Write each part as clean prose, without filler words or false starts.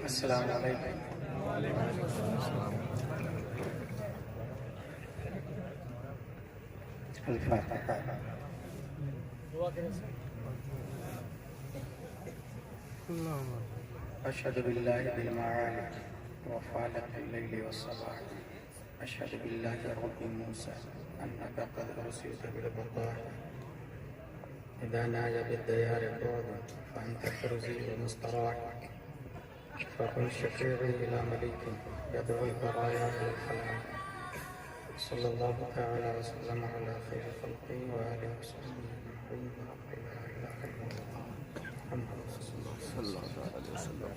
अस्सलाम वालेकुम। अल-फातिहा। अशहदु बिल्लाहि बिल मआलिक व फ़ालक़िल लैलि वस्सबाह। अशहदु बिल्लाहि रब्बि मूसा अन्नका क़द उरसिलता बिल बक़ाह। इज़ा नाजा बिद्दयारि क़ौदन फ़अन्ता तुरज़ी व मुस्तराह। फ़कुन शफ़ी'i इला मलिकिन यदउल बराया इलल फ़लाह। सल्लल्लाहु तआला व सल्लम अला खैरि ख़ल्क़िही व आलिहि व सहबिही अजमईन। ला इलाहा इल्लल्लाह मुहम्मदुर रसूलुल्लाह सल्लल्लाहु अलैहि वसल्लम।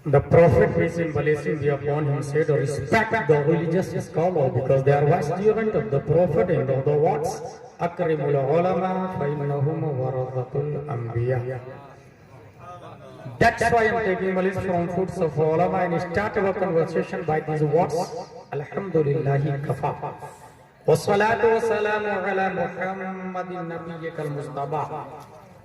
The Prophet, peace and blessings be upon him, said, respect the religious scholar because they are vicegerent of the Prophet and of the words, Akrimul ulama fa innahum warathatul anbiya. That's why I'm taking malice from foods of ulama and start our conversation by these words, Alhamdulillahi kafa. Wassalatu wassalamu ala Muhammadin nabiyyikal Mustafa.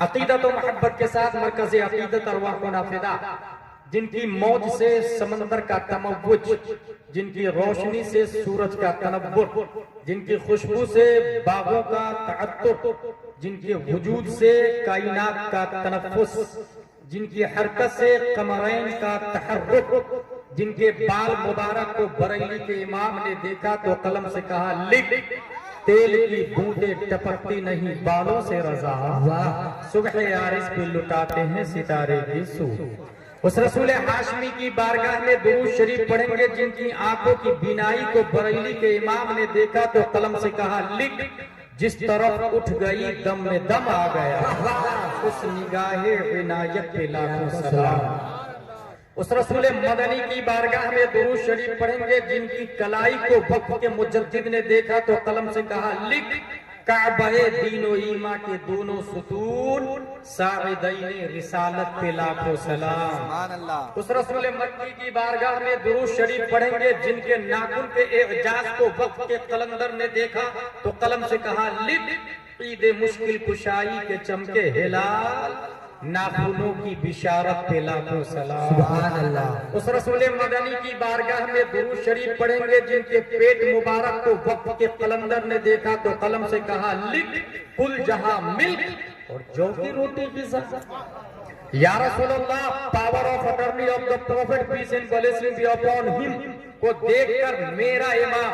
अकीदत और मोहब्बत के साथ मरकज़ अकीदत अरवाह को नाफिदा, जिनकी मौज से समंदर का तमव्वुज, जिनकी रोशनी से सूरज का तनव्वुर, जिनकी खुशबू से बागों का तअत्तुर, जिनके वजूद से कायनात का तनफ्फुस, जिनकी हरकत से कमरैन का तहर्रुक, जिनके बाल मुबारक को बरेली के इमाम ने देखा तो कलम से कहा लिख, तेल की बूंदें टपकती नहीं बालों से रजा, सुबह यारिस पे लुटाते हैं सितारे की सूरत। उस रसूल हाशमी की बारगाह में दुरूद शरीफ पढ़ेंगे जिनकी आंखों की बीनाई को बरेली के इमाम ने देखा तो कलम से कहा लिख, जिस तरफ उठ गई दम में दम आ गया, उस निगाहे इनायत पे लाखों सलाम। उस रसूल मदनी की बारगाह में दुरूद शरीफ पढ़ेंगे जिनकी कलाई को वक्त के मुजद्दिद ने देखा तो कलम से कहा लिख, काबे दीनो ईमा के दोनों सुतून साइदैन रिसालत पे लाखों सलाम। उस रसूल मक्की की बारगाह में दुरूद शरीफ पढ़ेंगे जिनके नाखून के एजाज को वक्त के कलंदर ने देखा तो कलम से कहा लिख, ईद मुश्किल कुशाई के चमके हिलाल नाखूनों की बिशारत पे लाखों सलाम। सुभान अल्लाह। उस रसूल मदनी की बारगाह में दुरूद शरीफ पढ़ेंगे जिनके पेट मुबारक को वक्त के कलंदर ने देखा तो कलम से कहा लिख, कुल जहां मिल्क और जौ की रोटी की सब्जी। या रसूलल्लाह, power of attorney of the prophet peace and blessing be upon him को देखकर मेरा इमाम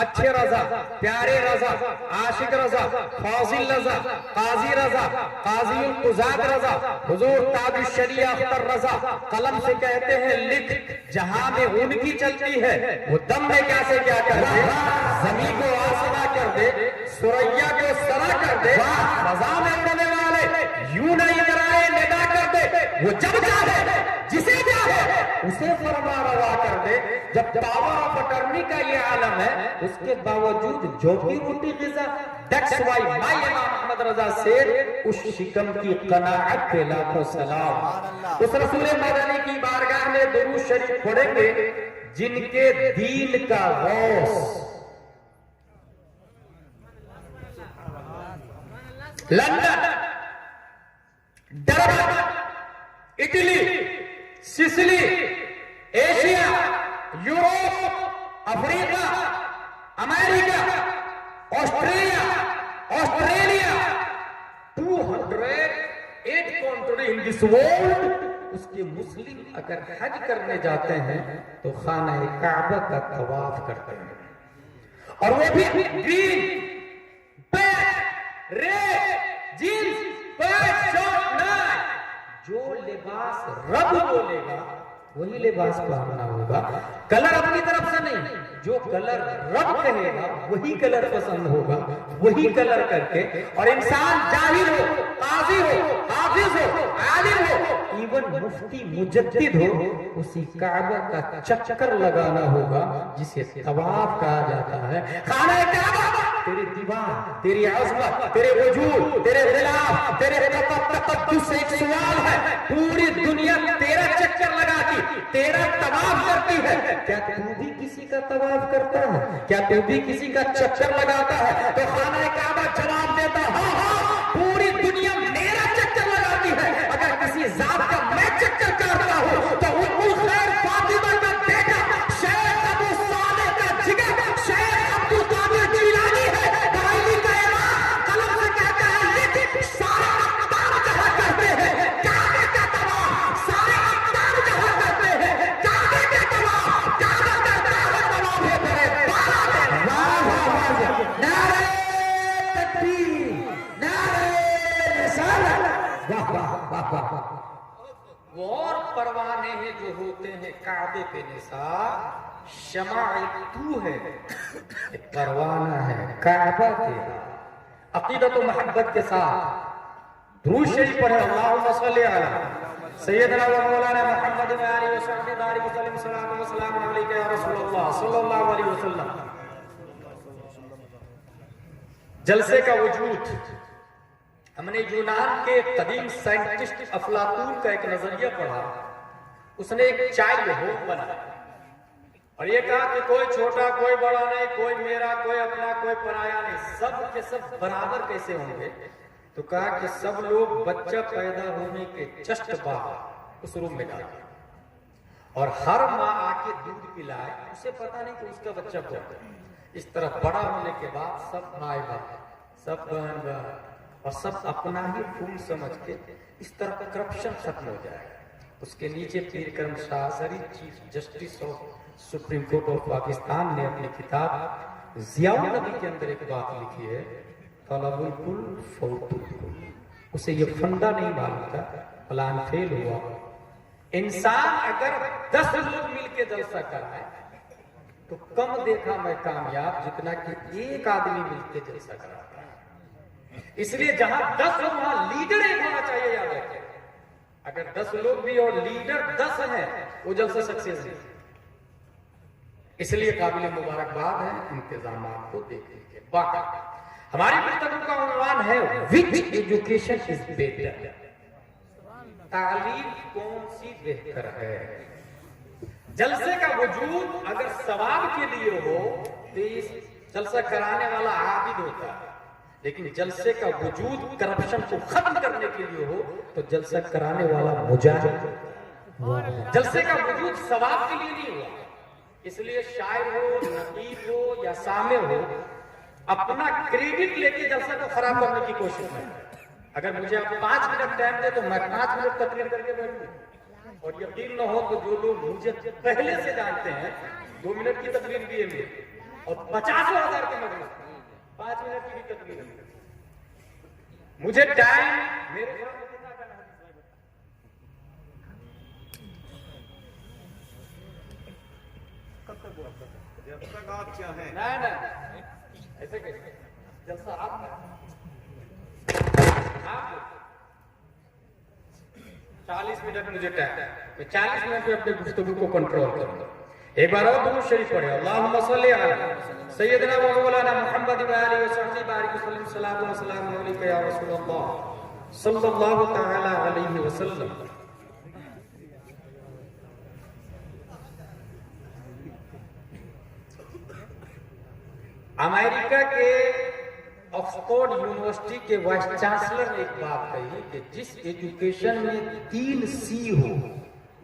अच्छे रजा, प्यारे रजा, आशिक रजा, फाजिल रजा, काजी रजा, काजी कुजात रजा, हुजूर ताज शरिया अख्तर रजा कलम से कहते हैं लिख, जहां में उनकी चलती है वो दम में क्या से क्या कर दे, जमीन को आसमां कर दे, सुरैया को सरा कर दे, रजा में उड़ने वाले यूं नहीं कराए निदा कर दे, वो जब चाहे जिसे चाहे उसे फरमा रवा कर दे। जब पावर ऑफ अटर्नी का ये आलम है उसके बावजूद जो की रोटी गिजा, दैट्स व्हाई माय इमाम अहमद रजा सेड, उस शिकम की कनाअत पे लाखों सलाम। उस रसूल मदनी की बारगाह में दुरूद शरीफ पढ़ेंगे जिनके दीन का गौस London, Durban, Italy, Sicily, Asia, Europe, Africa, America, Australia, this world, उसके मुस्लिम अगर हज करने जाते हैं तो खाना काबा का तवाफ करते हैं, और वो भी green pant, red jeans, pant shirt नहीं, जो लिबास रब बोलेगा वही लिबास पहनना होगा। कलर अपनी तरफ से नहीं, जो कलर रब कहेगा वही कलर पसंद होगा, वही कलर करके। और इंसान जाहिर हो, काजी हो, हाफिज हो, आलिम हो, इवन मुफ्ती मुजद्दिद हो, उसी काबा का चक्कर लगाना होगा जिसे तवाफ कहा जाता है। खाना काबा तेरी दीवार, तेरी अज़मत, तेरे वजूद, तेरे खिलाफ, तेरे तक़द्दुस से एक सवाल है। पूरी दुनिया तेरा चक्कर लगाती, तेरा तवाफ करती है, क्या तू भी किसी का तवाफ करता है? क्या तू भी किसी का चक्कर लगाता है? तो खाना काबा जवाब देता, हाँ हाँ, पूरी दुनिया मेरा चक्कर लगाती है। अगर किसी जात का मैं चक्कर काटता हूँ तो उम्मुल खैर फातिमा का बेटा शेख अबू सालेह का जिगर शेख अब्दुल कादिर जिलानी है, दाइमी का इमाम, कलम से कहता है लिख, सारे अक़दार जहाँ करते हैं काबे का तवाफ, सारे अक़दार जहाँ करते हैं काबे का तवाफ, काबा करता है तवाफ है तेरे बाला में। वाह वाह वाह, नारे तकबीर, नारे रिसालत, वाह वाह वाह वाह। वो और परवाने हैं जो होते हैं काबे पे निसार, शमाइल तू है, परवाना है काबा तेरा। अकीदत व मोहब्बत के साथ दुरूद शरीफ पढ़े, अल्लाहुम्मा सल्ली अला सय्यदना व मौलाना मुहम्मद व आलिहि व सहबिहि बारिक वसल्लम, सल्लल्लाहु व सल्लम अलैका या रसूलल्लाह सल्लल्लाहु अलैहि वसल्लम। जलसे का वजूद, हमने यूनान के कदीम साइंटिस्ट अफलातून का एक नजरिया पढ़ा। उसने एक चाइल्ड होम बनाया और ये कहा कि कोई छोटा कोई बड़ा नहीं, कोई मेरा कोई अपना कोई पराया नहीं, सब के सब बराबर कैसे होंगे? तो कहा कि सब लोग बच्चा पैदा होने के जस्ट बाद उस रूम में डाले और हर माँ आके दूध पिलाए, उसे पता नहीं कि उसका बच्चा कौन है। इस तरह बड़ा होने के बाद सब माए बाप, सब बहन बहन और सब अपना ही खून समझ के इस तरह करप्शन खत्म हो जाएगा। उसके नीचे पीर करम शाह सरी chief justice of supreme court of Pakistan ने अपनी किताब ज़ियाउल नबी के अंदर एक बात लिखी है, तलबुल कुल फौतुल कुल। उसे ये फंडा नहीं मालूम था, प्लान फेल हुआ। इंसान अगर 10 लोग मिलके जलसा कराए तो कम देखा मैं कामयाब जितना कि एक आदमी मिलके जलसा कराता है। इसलिए जहां 10 लोग वहां लीडर एक होना चाहिए, याद रखें। अगर 10 लोग भी और लीडर 10 हैं, वो जलसा सक्सेस नहीं। इसलिए काबिल मुबारकबाद है, इंतजाम को देख लीजिए। बाकी हमारी गुफ्तगू का उन्वान है विच एजुकेशन इज बेटर, तालीम कौन सी बेहतर है। जलसे का वजूद अगर सवाब के लिए हो तो इस जलसा कराने वाला आबिद होता है, लेकिन जलसे का वजूद करप्शन को खत्म करने के लिए हो तो जलसा कराने वाला मुजाहिद। जलसे का वजूद सवाब के लिए नहीं हुआ, इसलिए शायर हो, नकीब हो या सामे हो, अपना क्रेडिट लेके जलसा को खराब करने की कोशिश में। अगर मुझे आप 5 मिनट टाइम दे तो मैं 5 मिनट तकरीर करके बैठूं, और यकीन न हो तो जो लोग मुझे पहले से जानते हैं 2 मिनट की तकरीर दिए मेरे और 50,000 के मजलिस 5 मिनट की भी तकरीर। मुझे टाइम मेरे जब तक आप चाहें। ना ऐसे कैसे जलसा आप 40 मिनट मुझे टाइम, मैं 40 मिनट में अपने गुफ्तगू को कंट्रोल करूंगा। एक बार और दुरूद शरीफ पढ़े, अल्लाहुम्मा सल्ली अला सय्यदना व मौलाना मुहम्मद व आलिहि व सहबिहि बारिक वसल्लम, सल्लल्लाहु व सल्लम अलैका या रसूलल्लाह सल्लल्लाहु तआला अलैहि वसल्लम। अमेरिका के ऑक्सफोर्ड यूनिवर्सिटी के वाइस चांसलर ने एक बात कही कि जिस एजुकेशन में 3 C हो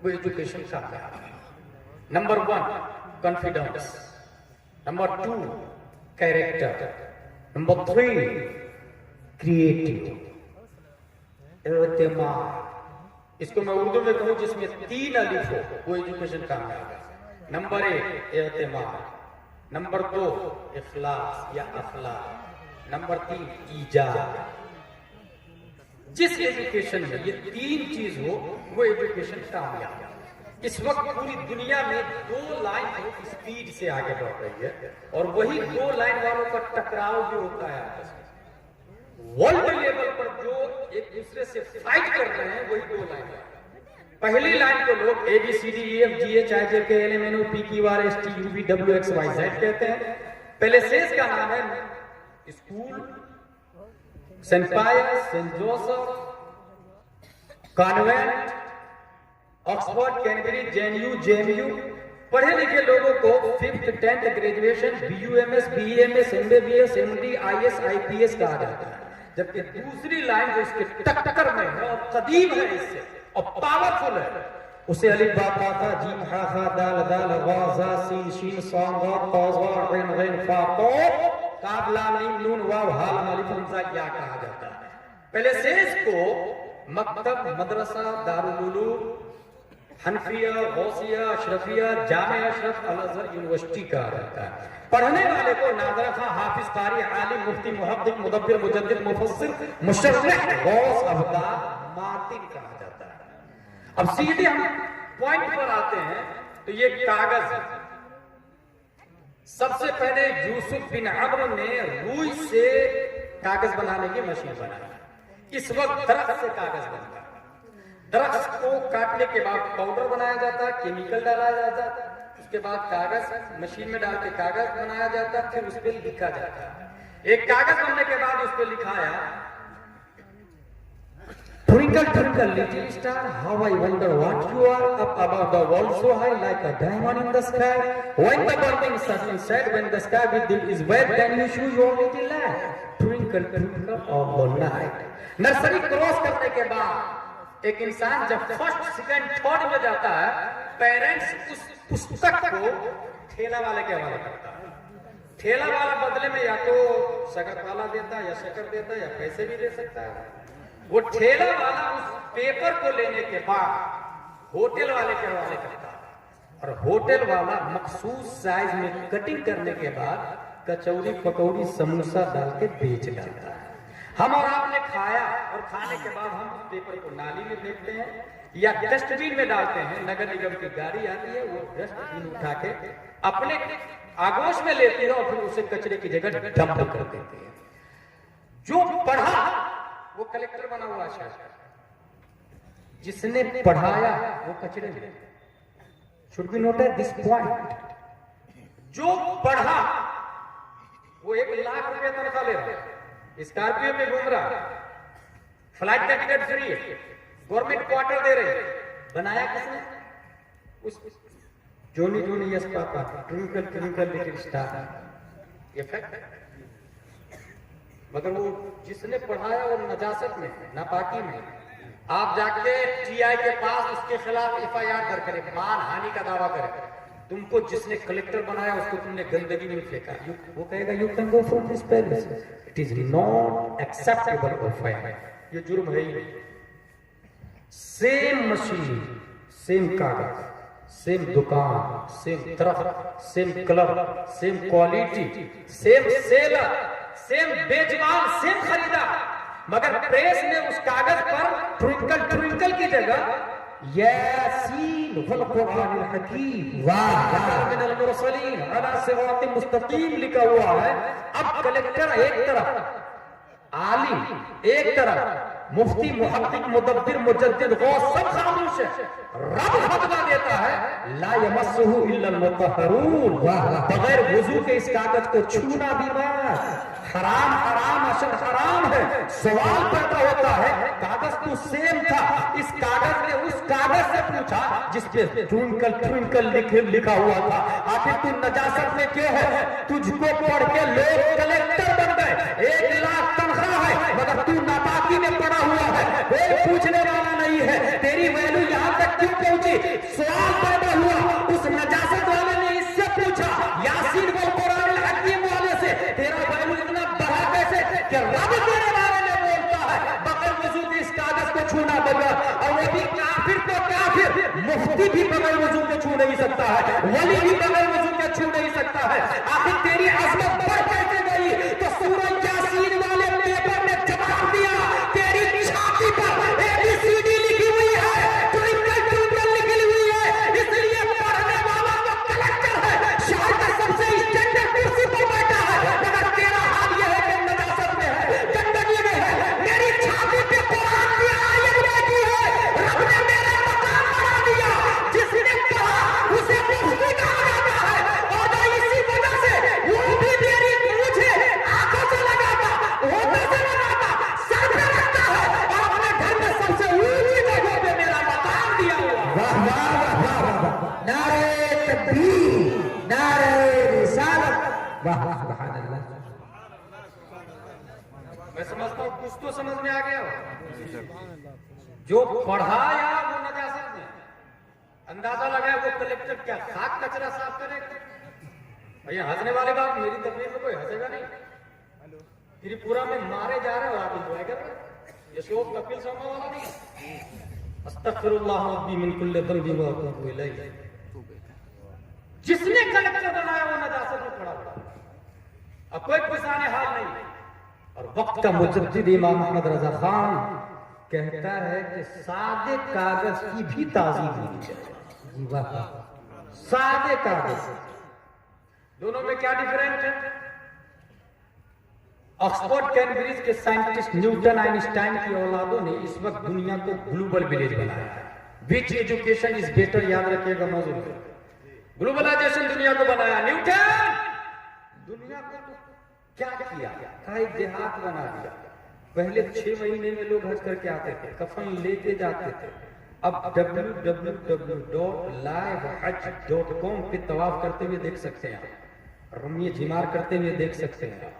वो एजुकेशन कामयाब है। Number 1 confidence, number 2 character, number 3 creative, एतमाद, इसको मैं उर्दू में कहूं जिसमें 3 अलिफ हो, वो एजुकेशन कामयाब है। नंबर 1 एतमाद, नंबर 2 इखलास या अखलाक, नंबर 3 ईजाद। जिस एजुकेशन में ये 3 चीज हो वो एजुकेशन कामयाब है। इस वक्त पूरी दुनिया में 2 लाइन स्पीड से आगे बढ़ रही है और वही 2 लाइन वालों का टकराव भी होता है आपस में। वर्ल्ड लेवल पर जो एक दूसरे से फाइट कर रहे हैं वही 2 लाइन। पहली लाइन को लोग ABCDEFGHIJKLMNOPQRSTUVWXYZ कहते हैं। पहले सेज का नाम है school, Saint Pius, Saint Joseph, convent, Oxford, Cambridge, JNU, JMU. पढ़े लिखे लोगों को 5th 10th graduation BUMS, BEMS, MBBS, MD, IS, IPS कहा जाता है। जबकि दूसरी लाइन जो इसके टक्कर में है और कदीम है इससे और पावरफुल है, उसे अलिफ बा ता था जीम हा खा दाल दाल वा जा सीन शीन साम वा ता ज़ा गैन गैन फा तो काफ लाम मीम नून वाव हा लाम अलिफ हमजा क्या कहा जाता है। पहले से इसको मकतब, मदरसा, दारुल उलूम, हनफिया, गौसिया, अशरफिया, जामिया अशरफ, अल अज़हर यूनिवर्सिटी कहा जाता है। पढ़ने वाले को नाज़रा खां, हाफिज, कारी, आलिम, मुफ्ती, मुहद्दिस, मुदब्बिर, मुजद्दिद, मुफस्सिर, मुशर्रिह, गौस, अब्दाल, मातिन कहा जाता है। अब सीधे हम पॉइंट पर आते हैं तो ये कागज है। सबसे पहले यूसुफ बिन अम्र ने रुई से कागज बनाने की मशीन बनाई। इस वक्त दरख्त से कागज बनता है। दरख्त को काटने के बाद पाउडर बनाया जाता है, केमिकल डाला जाता है, उसके बाद कागज मशीन में डाल के कागज बनाया जाता है, फिर उस पर लिखा जाता है। एक कागज बनने के बाद उस पर लिखाया Twinkle, twinkle, little star, how I wonder what you are up above the world so high like a diamond in the sky. When the burning sun set, when the sky with it is wet, then you show your little light. Twinkle, twinkle of the night. Nursery cross करने के बाद एक इंसान जब first, second, third में जाता है, parents उस पुस्तक को ठेला वाले के हवाले करता है। ठेला वाला बदले में या तो शक्कर वाला देता है या शक्कर देता है या पैसे भी दे सकता है। वो ठेला वाला उस पेपर को लेने के बाद होटल वाले के हवाले करता है और होटल वाला मखसूस साइज में कटिंग करने के बाद कचौरी, पकौड़ी, समोसा डाल के बेच डालता है। हम और आपने खाया और खाने के बाद हम पेपर को नाली में फेंकते हैं या डस्टबिन में डालते हैं। नगर निगम की गाड़ी आती है, वो डस्टबिन उठा के अपने आगोश में लेती है और फिर उसे कचरे की जगह डंप कर देती है। जो पढ़ा वो कलेक्टर बना हुआ है, जिसने पढ़ाया वो कचरे में। Should be noted this point. जो पढ़ा वो 1 लाख रुपए तनख्वाह ले रहा है, स्कॉर्पियो में घूम रहा है, फ्लाइट का टिकट फ्री है, गवर्नमेंट क्वार्टर दे रही है। बनाया किसने? उस Johnny Johnny yes papa, twinkle twinkle little star effect. मगर वो जिसने पढ़ाया वो नजासत में, नापाकी में। आप जाके टीआई के पास उसके खिलाफ FIR दर्ज करें, मानहानि का दावा करें। तुमको जिसने कलेक्टर बनाया उसको तुमने गंदगी में फेंका, वो कहेगा you can go from this place, it is not acceptable FIR। ये जुर्म है ही। सेम मशीन, सेम कागज, सेम दुकान, सेम तरफ, same colour, same quality, same seller, same बेजवान, सेम खरीदार, मगर प्रेस ने उस कागज पर ट्विंकल ट्विंकल की जगह यासीन वल कुरानिल हकीम वाह मिनल मुरसलीन अला सिरातिल मुस्तकीम लिखा हुआ है। अब कलेक्टर एक तरफ, आलिम एक तरफ, मुफ्ती, मुहद्दिस, मुदब्बिर, मुजद्दिद, गौस सब खामोश है। रब फतवा देता है ला यमस्सुहु इल्लल मुतहहरून, बगैर वुजू के इस कागज को छूना भी मत, हराम हराम अशर हराम है। सवाल पैदा होता है, कागज तो सेम था, इस कागज ने उस कागज से पूछा जिसपे ट्विंकल ट्विंकल लिखा हुआ था, आखिर तू नजासत में क्यों है? तुझको पढ़ के लोग कलेक्टर बन गए, 1 लाख तनख्वाह है, मगर तू नापाकी में पड़ा हुआ है, कोई पूछने वाला नहीं है। तेरी वैल्यू यहाँ तक क्यों पहुंची? सवाल पैदा हुआ, उस नजासत वाले ने इससे पूछा, यासीन वल कुरानिल हकीम वाले से, तेरा वैल्यू इतना बढ़ा कैसे कि रब तेरे बारे में बोलता है बगैर वजू के इस कागज को छूना बगैर। और कभी काफिर तो काफिर, मुफ्ती भी बगैर वजू के छू नहीं सकता है, वली भी बगैर वजू के छू नहीं सकता है। आखिर तेरी अजमत बढ़ कैसे गई? तो सूरह यासीन वाले पेपर ने जवाब दिया, तेरी छाती पर ABCD लिखी हुई है, ट्विंकल ट्विंकल लिखी हुई है, इसलिए पढ़ने वाला तो कलेक्टर है, शहर का सबसे स्टैंडर्ड कुर्सी पर बैठा है, मगर तेरा हाल यह है कि नजासत में है, गंदगी में है। मेरी छाती पे कुरान की आयत बैठी है, रब ने मेरा मकाम बढ़ा दिया। जिसने कहा उसे मुफ्ती कहा जाता है, और जो इसी वजह से वो भी मेरी मुझे आंखों से लगाता, होठों से लगाता, सर पे रखता है, और अपने घर में सबसे ऊंची जगह पे मेरा मकाम दिया हुआ। वाह वाह वाह वाह, नारे तकबीर, नारे रिसालत, वाह सुभान अल्लाह। मैं समझता हूँ कुछ तो समझ में आ गया हो। जो पढ़ाया वो नजासत में, अंदाजा लगाया वो कलेक्टर क्या खाक कचरा साफ करेगा? भैया हंसने वाली बात, मेरी तकलीफ में कोई हंसेगा नहीं। त्रिपुरा में मारे जा रहे हो आप इंजॉय कर रहे हो, ये शो कपिल शर्मा वाला नहीं। अस्तगफिरुल्लाह रब्बी मिन कुल्लि ज़ंबि व अतूबु इलैह। जिसने कलेक्टर बनाया वो नजासत में पड़ा हुआ, अब कोई पुराने हाल नहीं। और वक्त का मुजद्दिद इमाम अहमद रजा खान कहता है कि सादे कागज की भी ताज़ीब होनी चाहिए। जी वाह, सादे कागज, दोनों में क्या डिफरेंस है? ऑक्सफोर्ड कैम्ब्रिज के साइंटिस्ट न्यूटन आइंस्टाइन की औलादों ने इस वक्त दुनिया को ग्लोबल विलेज बनाया है। विच एजुकेशन इज बेटर, याद रखिएगा मौजूद है। ग्लोबलाइजेशन दुनिया को बनाया न्यूटन, दुनिया को तो क्या किया? एक देहात बना दिया। पहले 6 महीने में लोग हज करके आते थे, कफन लेके जाते थे। अब www.livehajj.com पे तवाफ करते हुए देख सकते हैं, रमी झिमार करते हुए देख सकते हैं,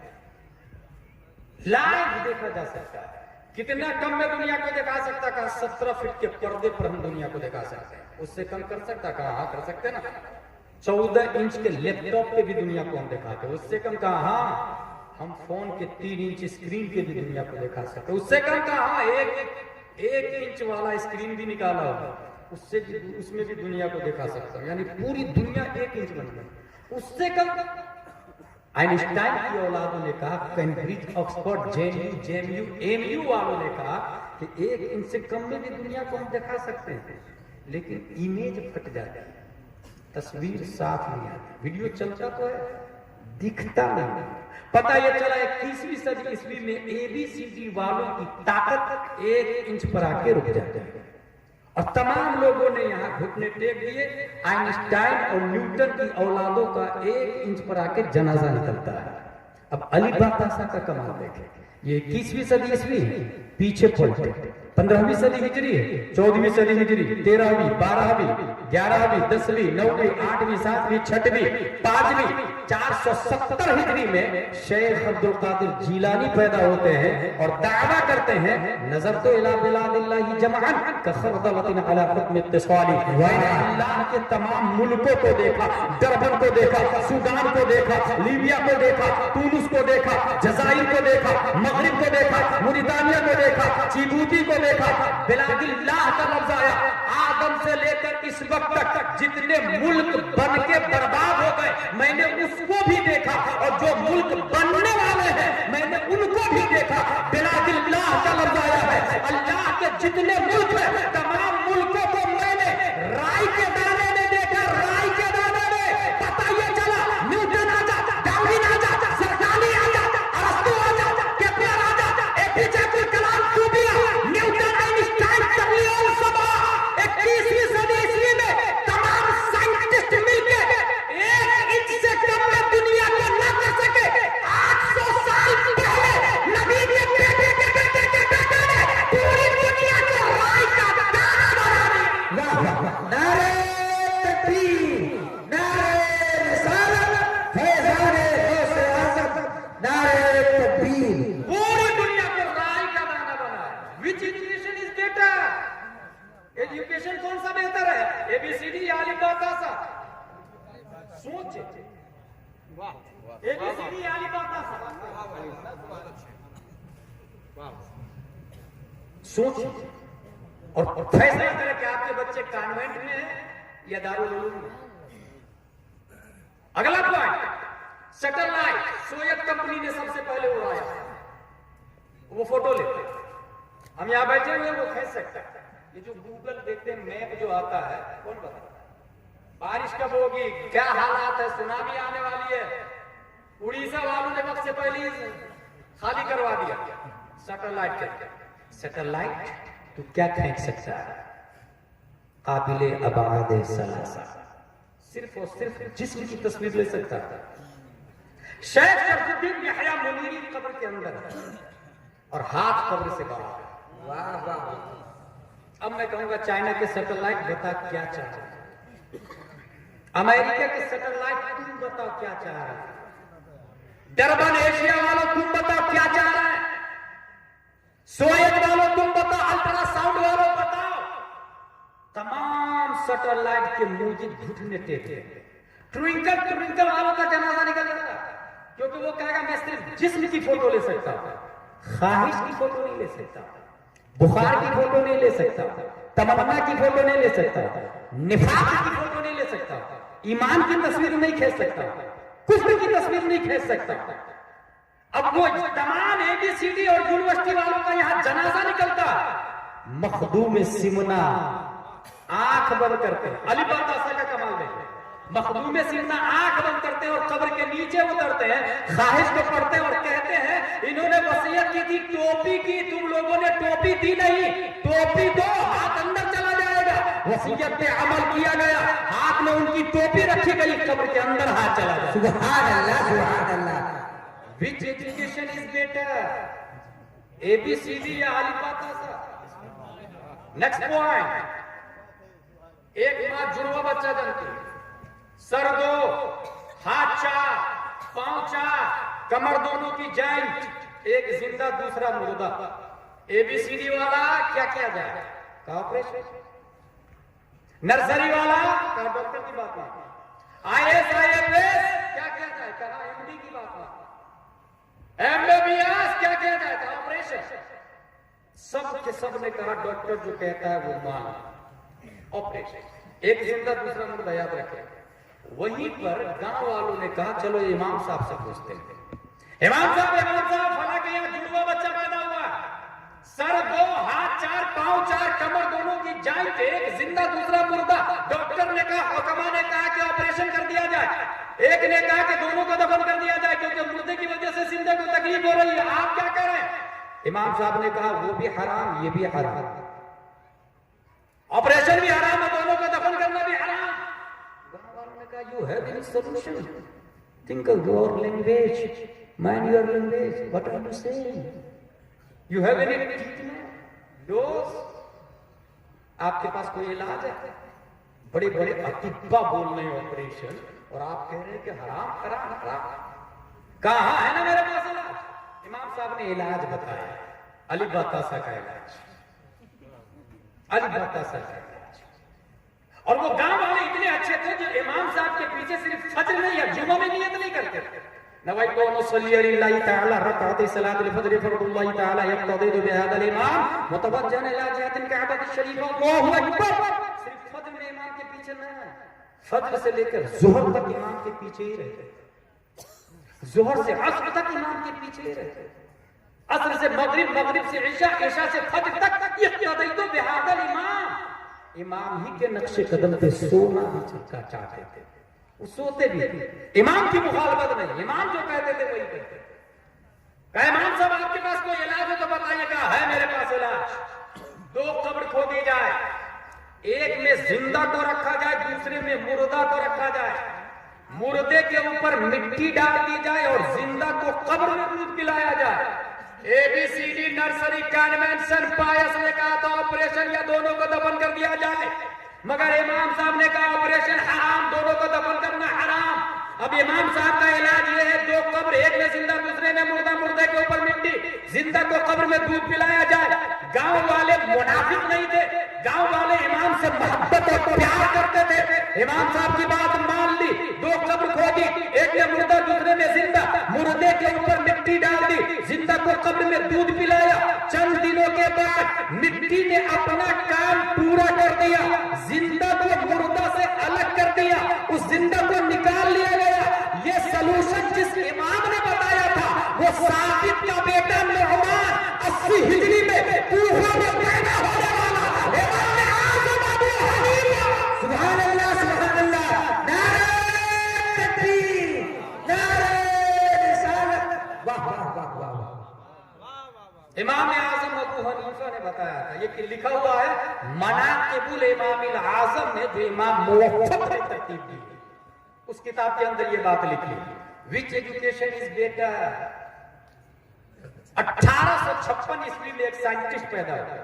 लाइव देखा जा सकता है। कितना कम में दुनिया को दिखा सकता? कहा 17 फीट के पर्दे पर हम दुनिया को दिखा सकते हैं। उससे कम कर सकता? कहा हाँ कर सकते ना। 14 इंच के लैपटॉप पे भी दुनिया को हम दिखाते, उससे कम कहा हाँ हम फोन के 3 इंच स्क्रीन के भी दुनिया को दिखा सकते, उससे कम कहा हाँ 1 इंच वाला स्क्रीन भी निकाला होगा, उससे उसमें भी दुनिया को दिखा सकता हूं। यानी पूरी दुनिया 1 इंच बन गई। उससे कम आइंस्टाइन की औलादों ने कहा, कैम्ब्रिज, ऑक्सफोर्ड, जेएनयू, एमयू वालों ने कहा कि 1 इंच से कम में भी दुनिया को हम दिखा सकते हैं, लेकिन इमेज फट जाती है, तस्वीर साफ नहीं आती, वीडियो चलता तो है, दिखता नहीं। पता ये चला 21वीं सदी ईस्वी में ABCD वालों की ताकत 1 इंच पर आके रुक जाती है, और तमाम लोगों ने यहाँ घुटने टेक दिए। आइंस्टाइन और न्यूटन की औलादों का 1 इंच पर आके जनाजा निकलता है। अब अली बातासा का कमाल देखें, ये 21वीं सदी ईस्वी पीछे पलटे, 15वीं सदी हिजरी, 14वीं सदी हिजरी, 13वीं, 12वीं, 11वीं, 10वीं, 9वीं, 8वीं, 7वीं, 6वीं, 5वीं, 470 हिजरी में शेख अब्दुल कादिर जीलानी पैदा होते हैं और दावा करते हैं, नजर तो इला बिलादिल्लाहि जमअन कखरदलतिन अला हुक्म इत्तिसाली। अल्लाह के तमाम मुल्कों को देखा, डरबन को देखा, सूडान को देखा, लीबिया को देखा, तुनिस को देखा, जजाइर को देखा, मगरिब को देखा, मुरितानिया को देखा, जिबूती को देखा, बिलादिल्लाह का लफ्ज आया। आदम से लेकर इस वक्त तक जितने मुल्क बन के बर्बाद हो गए मैंने उसको भी देखा, और जो मुल्क बनने वाले हैं मैंने उनको भी देखा। बिलादिल्लाह का लफ्ज आया है। अल्लाह के जितने मुल्क हैं तमाम मुल्कों को मैंने राई के दाने में देखा, राई के दाने में। पता ये चला न्यूटन आ जा, डार्विन आ जा, सरकाली आ जा, अरस्तु आ जा, केपलर आ जा, APJ Abdul Kalam टूबिया, Newton, Einstein, टर्लियन, सबा 21वीं सदी ईस्वी में तमाम साइंटिस्ट मिलकर 1 इंच से कम में दुनिया को न कर सके। 800 साल पहले नबी के बेटे के बेटे के बेटे ने पूरी दुनिया को राई का दाना बना दिया। वाह वाह, नारे तकबीर, नारे रिसालत, फैज़ाने गौसे आज़म, नारे तकबीर। पूरी दुनिया को राई का दाना बनाया। विच एजुकेशन इज बेटर? एजुकेशन कौन सा बेहतर है? ABCD या अली बातासा? सोचे, ABCD या अली बातासा? सोचे, और फैसला करें कि आपके बच्चे कॉन्वेंट में है या दारुल उलूम में। अगला पॉइंट, सैटेलाइट सोवियत कंपनी ने सबसे पहले उड़ाया, वो फोटो लेते हैं, हम यहां बैठे हुए वो खींच सकते हैं। ये जो गूगल देखते हैं मैप जो आता है, कौन बताता है बारिश कब होगी, क्या हालात है, सुनामी आने वाली है, उड़ीसा वालों ने वक्त से पहले ही खाली करवा दिया सैटेलाइट करके। सैटेलाइट तो क्या खींच सकता है, काबिले अबाद सलासा, सिर्फ और सिर्फ जिस्म की तस्वीर ले सकता है। शेख शरफुद्दीन यहया मुनीरी कब्र के अंदर है और हाथ कब्र से बाहर। वाह वाह। अब मैं कहूंगा चाइना के सैटेलाइट बता क्या चाह रहे हैं, अमेरिका के सैटेलाइट तुम बताओ क्या चाह रहे हैं, डरबन एशिया वालों तुम बताओ क्या चाह रहे हैं, सोवियत वालों तुम बताओ, अल्ट्रासाउंड वालों बताओ। तमाम सैटेलाइट के मूजिब घुटने टेके। ट्विंकल ट्विंकल वालों का जनाजा निकल जाता क्योंकि वो कहेगा मैं सिर्फ जिस्म की फोटो ले सकता हूं, ख्वाहिश की फोटो नहीं ले सकता, बुखार की फोटो नहीं ले सकता, तमन्ना की फोटो नहीं ले सकता, निफाक की फोटो नहीं ले सकता, ईमान की तस्वीर नहीं खींच सकता, कुफ्र की तस्वीर नहीं खींच सकता। अब वो तमाम एबीसीडी और यूनिवर्सिटी वालों का यहां जनाजा निकलता, मखदूम सिमना आंख बंद करते हैं, अली बादशाह का कमाल देखते, मखदूम सिमना आंख बंद करते हैं और कब्र के नीचे उतरते हैं, ख्वाहिश को पढ़ते हैं और कहते हैं इन्होंने वसीयत की थी टोपी की, तुम लोगों ने टोपी दी नहीं, टोपी दो हाथ अंदर चला जाएगा। वसीयत पे अमल किया गया, हाथ में उनकी टोपी रखी गई, कब्र के अंदर हाथ चला गया। सुभान अल्लाह सुभान अल्लाह। Which education is better? ABCD या अली बादशाह? नेक्स्ट पॉइंट, एक मां जुड़वा बच्चा जनती, सर दो, हाथ चार, पांव चार, कमर दोनों की जॉइंट, एक जिंदा दूसरा मुर्दा। एबीसीडी वाला क्या किया जाए का ऑपरेशन, नर्सरी वाला का डॉक्टर की बात नहीं, IAS IFS क्या किया जाए कहा MD की बात नहीं, MBBS क्या किया जाए का ऑपरेशन। सब के सब ने कहा डॉक्टर जो कहता है वो मान, ऑपरेशन। एक जिंदा दूसरा मुर्दा, याद रखें। वहीं पर गांव वालों ने कहा चलो इमाम साहब से पूछते हैं, इमाम साहब फला के यहाँ जुड़वा बच्चा पैदा हुआ, सर दो, हाथ चार, पांव चार, कमर दोनों की जॉइंट, एक जिंदा दूसरा मुर्दा। डॉक्टर ने कहा, हुक्मा ने कहा कि ऑपरेशन कर दिया जाए, एक ने कहा कि दोनों को दफन कर दिया जाए क्योंकि मुर्दे की वजह से जिंदे को तकलीफ हो रही है, आप क्या करें। इमाम साहब ने कहा वो भी हराम ये भी हराम, ऑपरेशन भी हराम है, दोनों को दफन करना भी हराम। You have any solution? Think of your language, mind your language. What are you saying? You have any treatment? Dose? आपके पास कोई इलाज है? बड़े बड़े अतिब्बा बोल रहे हैं ऑपरेशन और आप कह रहे हैं कि हराम हराम हराम। कहाँ है ना मेरे पास इलाज? इमाम साहब ने इलाज बताया, अली बादशाह का इलाज, अली बादशाह का इलाज। और वो गांव वाले इतने अच्छे थे जो इमाम साहब के पीछे सिर्फ फज्र नहीं या जुमा में नियत नहीं करते थे, नवैतु अनुसल्ली लिल्लाहि तआला रकअतै सलातुल फज्र फरदुल्लाहि तआला यक्तदी बिहादल इमाम मुतवज्जहन इला जिहतिल कअबति शरीफ अल्लाहु अकबर। सिर्फ फज्र में इमाम के पीछे नहीं है, फज्र से लेकर ज़ुहर तक इमाम के पीछे ही रहते, ज़ुहर से असर तक इमाम के पीछे ही रहते, असर से मगरिब, मगरिब से इशा, इशा से फज्र तक यक्तदी बिहादल इमाम। इमाम ही के नक्शे कदम पे सोना भी चाहते थे, वो सोते भी, इमाम की मुखालफत नहीं, इमाम जो कहते थे वही कहते थे। कहा इमाम साहब आपके पास कोई इलाज हो तो बताइएगा, है मेरे पास इलाज। दो कब्र खोदी जाए, एक में जिंदा को रखा जाए, दूसरे में मुर्दा को रखा जाए, मुर्दे के ऊपर मिट्टी डाल दी जाए और जिंदा को कब्र में दूध पिलाया जाए। एबीसीडी नर्सरी कन्वेंशन पायस ने कहा था ऑपरेशन या दोनों को दफन कर दिया जाए, मगर इमाम साहब ने कहा ऑपरेशन हराम, दोनों को दफन करना हराम। अब इमाम साहब का इलाज ये है, दो कब्र, एक में जिंदा दूसरे में मुर्दा, मुर्दे के ऊपर मिट्टी, जिंदा को कब्र में दूध पिलाया जाए। गांव वाले मुनाफिक नहीं थे, गांव वाले इमाम से मोहब्बत और प्यार करते थे। इमाम साहब की बात मान ली, दो कब्र खोदी, एक में मुर्दा दूसरे में जिंदा, मुर्दे के ऊपर मिट्टी डाल दी, जिंदा को कब्र में दूध पिलाया। चंद दिनों के बाद मिट्टी ने अपना काम आबिद का बेटा नौमान 80 हिजरी में कूफा में पैदा होने वाला इमाम आज़म अबू हनीफा। सुभान अल्लाह, सुभान अल्लाह। नारे तकबीर, नारे रिसालत। वाह वाह वाह वाह। इमाम आज़म अबू हनीफा ने बताया था, ये कि लिखा हुआ है मनाक़िबुल इमामिल आज़म में, जो इमाम मुवफ़्फ़क़ ने तरतीब दी, उस किताब के अंदर ये बात लिखी, विच एजुकेशन इज बेटर। 1856 ईस्वी में एक साइंटिस्ट पैदा हुआ।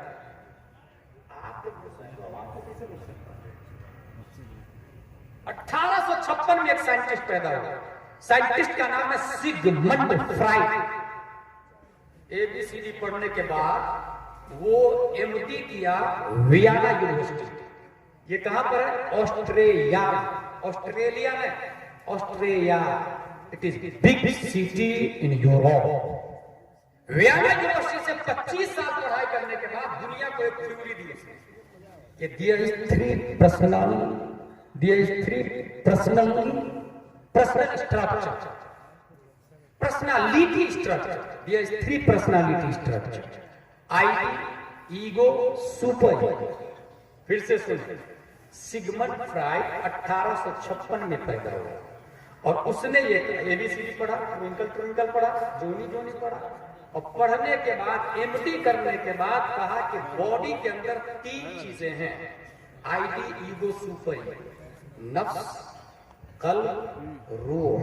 1856 में एक साइंटिस्ट पैदा हुआ। साइंटिस्ट का नाम है सिगमंड फ्राइड। ABCD पढ़ने के बाद वो MD किया वियना यूनिवर्सिटी। ये कहां पर है? ऑस्ट्रेलिया। ऑस्ट्रेलिया में, Australia, it is big city in Europe. Vienna university से 25 साल पढ़ाई करने के बाद दुनिया को एक थ्योरी दी कि there is three personal structure, personality structure. There is three personality structure, id, ego, super ego. फिर से सुनिए, सिगमंड फ्राइड 1856 में पैदा हुआ और उसने ये ABCD पढ़ा, ट्विंकल ट्विंकल पढ़ा, जोनी जोनी पढ़ा, और पढ़ने के बाद MD करने के बाद कहा कि बॉडी के अंदर 3 चीजें हैं, आईडी, ईगो, सुपर ईगो, नफ्स, कल्ब, रूह।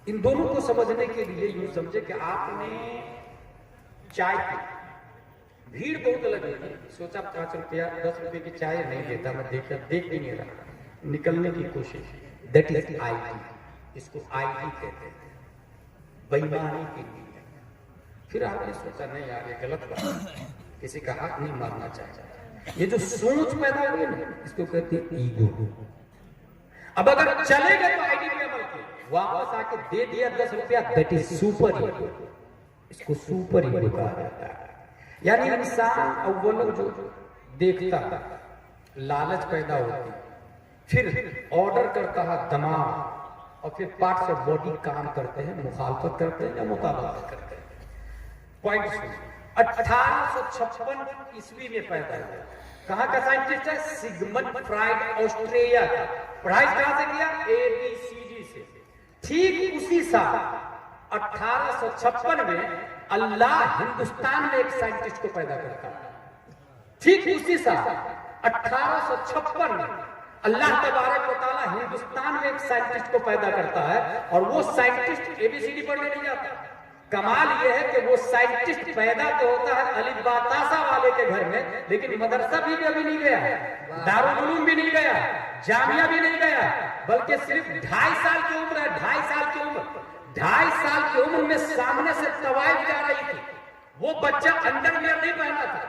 इन दोनों को समझने के लिए यूं समझे कि आपने चाय पी, भीड़ बहुत लगेगी, सोचा 5 रुपया 10 रुपए की चाय नहीं देता, मैं देख भी नहीं रहा, निकलने की कोशिश, दैट इज आईडी। इसको आईडी कहते हैं, बेईमानी की नीयत। फिर आपने सोचा नहीं यार ये गलत बात, किसी का हक नहीं मारना चाहिए। ये जो सोच पैदा हुई ना, इसको कहते हैं ईगो। अब अगर चले गए तो आईडी पे अमल किया, वापस आके दे दिया 10 रुपया, दैट इज सुपर ईगो। इसको सुपर ईगो कहा जाता है। यानी इंसान अव्वल जो देखता, लालच पैदा होती, फिर ऑर्डर करता है दिमाग, और फिर पार्ट्स ऑफ बॉडी काम करते हैं, मुखालफत करते हैं या मुताबिकत करते हैं। पॉइंट 1856 ईस्वी में पैदा हुआ। कहां का साइंटिस्ट है? सिगमंड फ्राइड, ऑस्ट्रेलिया का। पढ़ाई कहां से किया? ABCD से। ठीक उसी साल 1856 में अल्लाह हिंदुस्तान में एक साइंटिस्ट को पैदा करता है। ठीक उसी साल 1856 में अल्लाह तबारक व तआला हिंदुस्तान में एक साइंटिस्ट को पैदा करता है, और वो साइंटिस्ट ABCD पढ़ने नहीं जाता। कमाल ये है कि वो साइंटिस्ट पैदा तो होता है अलिफ बा तासा वाले के घर में, लेकिन मदरसा भी अभी नहीं गया, दारुल उलूम भी नहीं गया, जामिया भी नहीं गया, बल्कि सिर्फ 2.5 साल की उम्र है। 2.5 साल की उम्र, 2.5 साल की उम्र में सामने से तवाइफ जा रही थी। वो बच्चा अंडरवियर नहीं पहना था,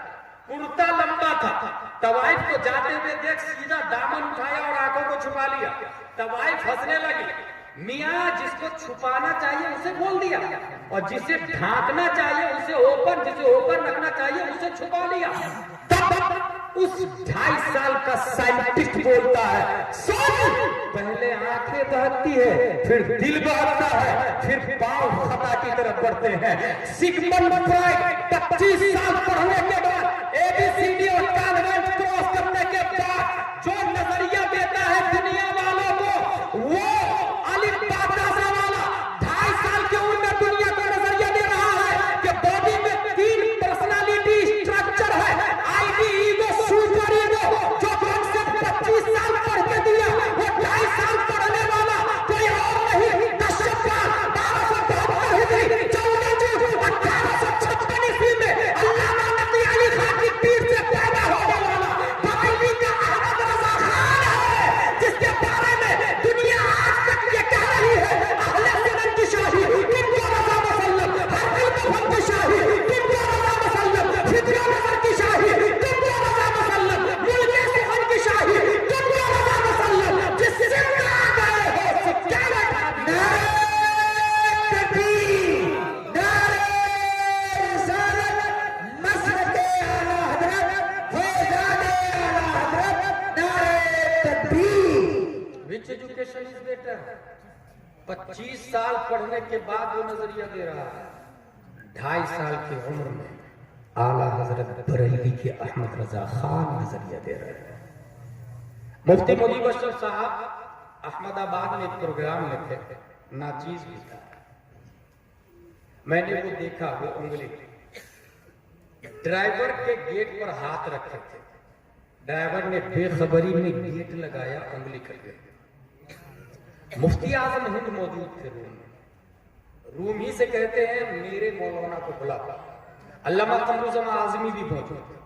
कुर्ता लंबा था। तवाइफ को जाते हुए देख सीधा दामन उठाया और आंखों को छुपा लिया। तवाइफ हंसने लगी। मियाँ जिसको छुपाना चाहिए उसे बोल दिया, और जिसे ढांकना चाहिए उसे ओपन, जिसे ओपन रखना चाहिए उसे छुपा लिया। तब उस 2.5 साल का साइंटिस्ट बोलता है, पहले आंखें दहकती है, फिर दिल बहकता है, फिर पांव खता की तरफ बढ़ते हैं। सिगमंड फ्राइड 25 साल पढ़ने के बाद, ABCD और कॉन्वेंट क्रॉस करने के बाद जो नजरिया देता है दुनिया वालों को, वो अलिफ बा तासा वाला 2.5 साल की उम्र में दुनिया को नजरिया दे रहा है कि बॉडी में 3 पर्सनालिटी स्ट्रक्चर है, आईडी, ईगो, सुपर ईगो। जो कॉन्सेप्ट 25 साल पढ़ के दिया, वो 2.5 साल पढ़ने वाला कोई और नहीं, तशब्बुर 1272 हिजरी 14 जून 1856 ईस्वी में अल्लामा नबी अली खान की पीठ से पैदा होने वाला बरेली का अहमद रजा खान है, जिसके बारे में दुनिया आज तक ये कह रही है, अहले सुन्नत की शाही किनको रजा मुसल्लम, हर दिल मुहम्मद की शाही किनको रजा मुसल्लम, फितरा नजर की शाही किनको रजा मुसल्लम, मुल्के सुखन की शाही किनको रजा मुसल्लम। जिस सिक्का गए हो सिक्का नारे तकबीर, नारे रिसालत, मसरते आला हजरत, फैजाने आला हजरत, नारे तकबीर। विच एजुकेशन इज बेटर? 25 साल पढ़ने के बाद वो नजरिया दे रहा है। 2.5 साल की उम्र में आला हजरत बरेली के अहमद रजा खान नजरिया दे रहे हैं। मुफ्ती मुजीब अशरफ साहब अहमदाबाद में एक प्रोग्राम में थे, नाचीज भी था। मैंने वो देखा, वो उंगली ड्राइवर के गेट पर हाथ रखे थे, ड्राइवर ने बेखबरी में गेट लगाया, उंगली कर गई। मुफ्ती आजम हिंद मौजूद थे रूम में, रूम ही से कहते हैं मेरे मौलाना को बुला। अल्लामा कमरुज़्ज़मान आज़मी भी मौजूद थे,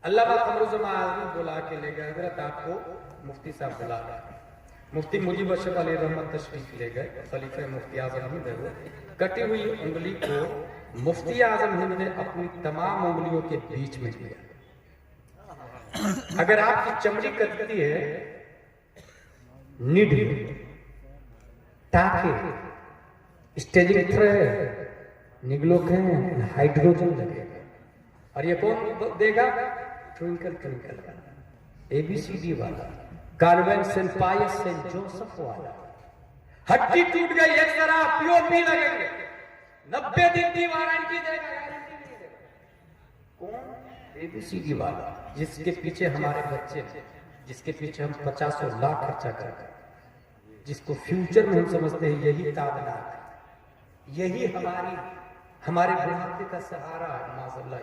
अल्लामा कमरुज़्ज़मान आज़मी बुला के ले गए, हजरत आपको मुफ्ती साहब बुला रहे हैं। मुफ्ती मुजीब अशरफ अली रहमत तशरीफ ले गए, खलीफा मुफ्ती आजम हिंद है। कटी हुई उंगली को मुफ्ती आजम हिंद ने अपनी तमाम उंगलियों के बीच में लिया। अगर आपकी चमड़ी कटती है, निड टाके स्टेजिंग ट्रे निग्लोकेन हाइड्रोजन लगेगा। और ये कौन देगा? ट्विंकल ट्विंकल का ABCD वाला, carbon Saint Pius Saint Joseph वाला। हड्डी टूट गई एक तरह POP लगेंगे, 90 दिन की वारंटी देगा। कौन? ABCD वाला, जिसके पीछे हमारे बच्चे थे, जिसके पीछे हम 50 लाख खर्चा करते, जिसको फ्यूचर में हम समझते हैं यही ताबनाक है, यही हमारे बुढ़ापे का सहारा है। माज़अल्लाह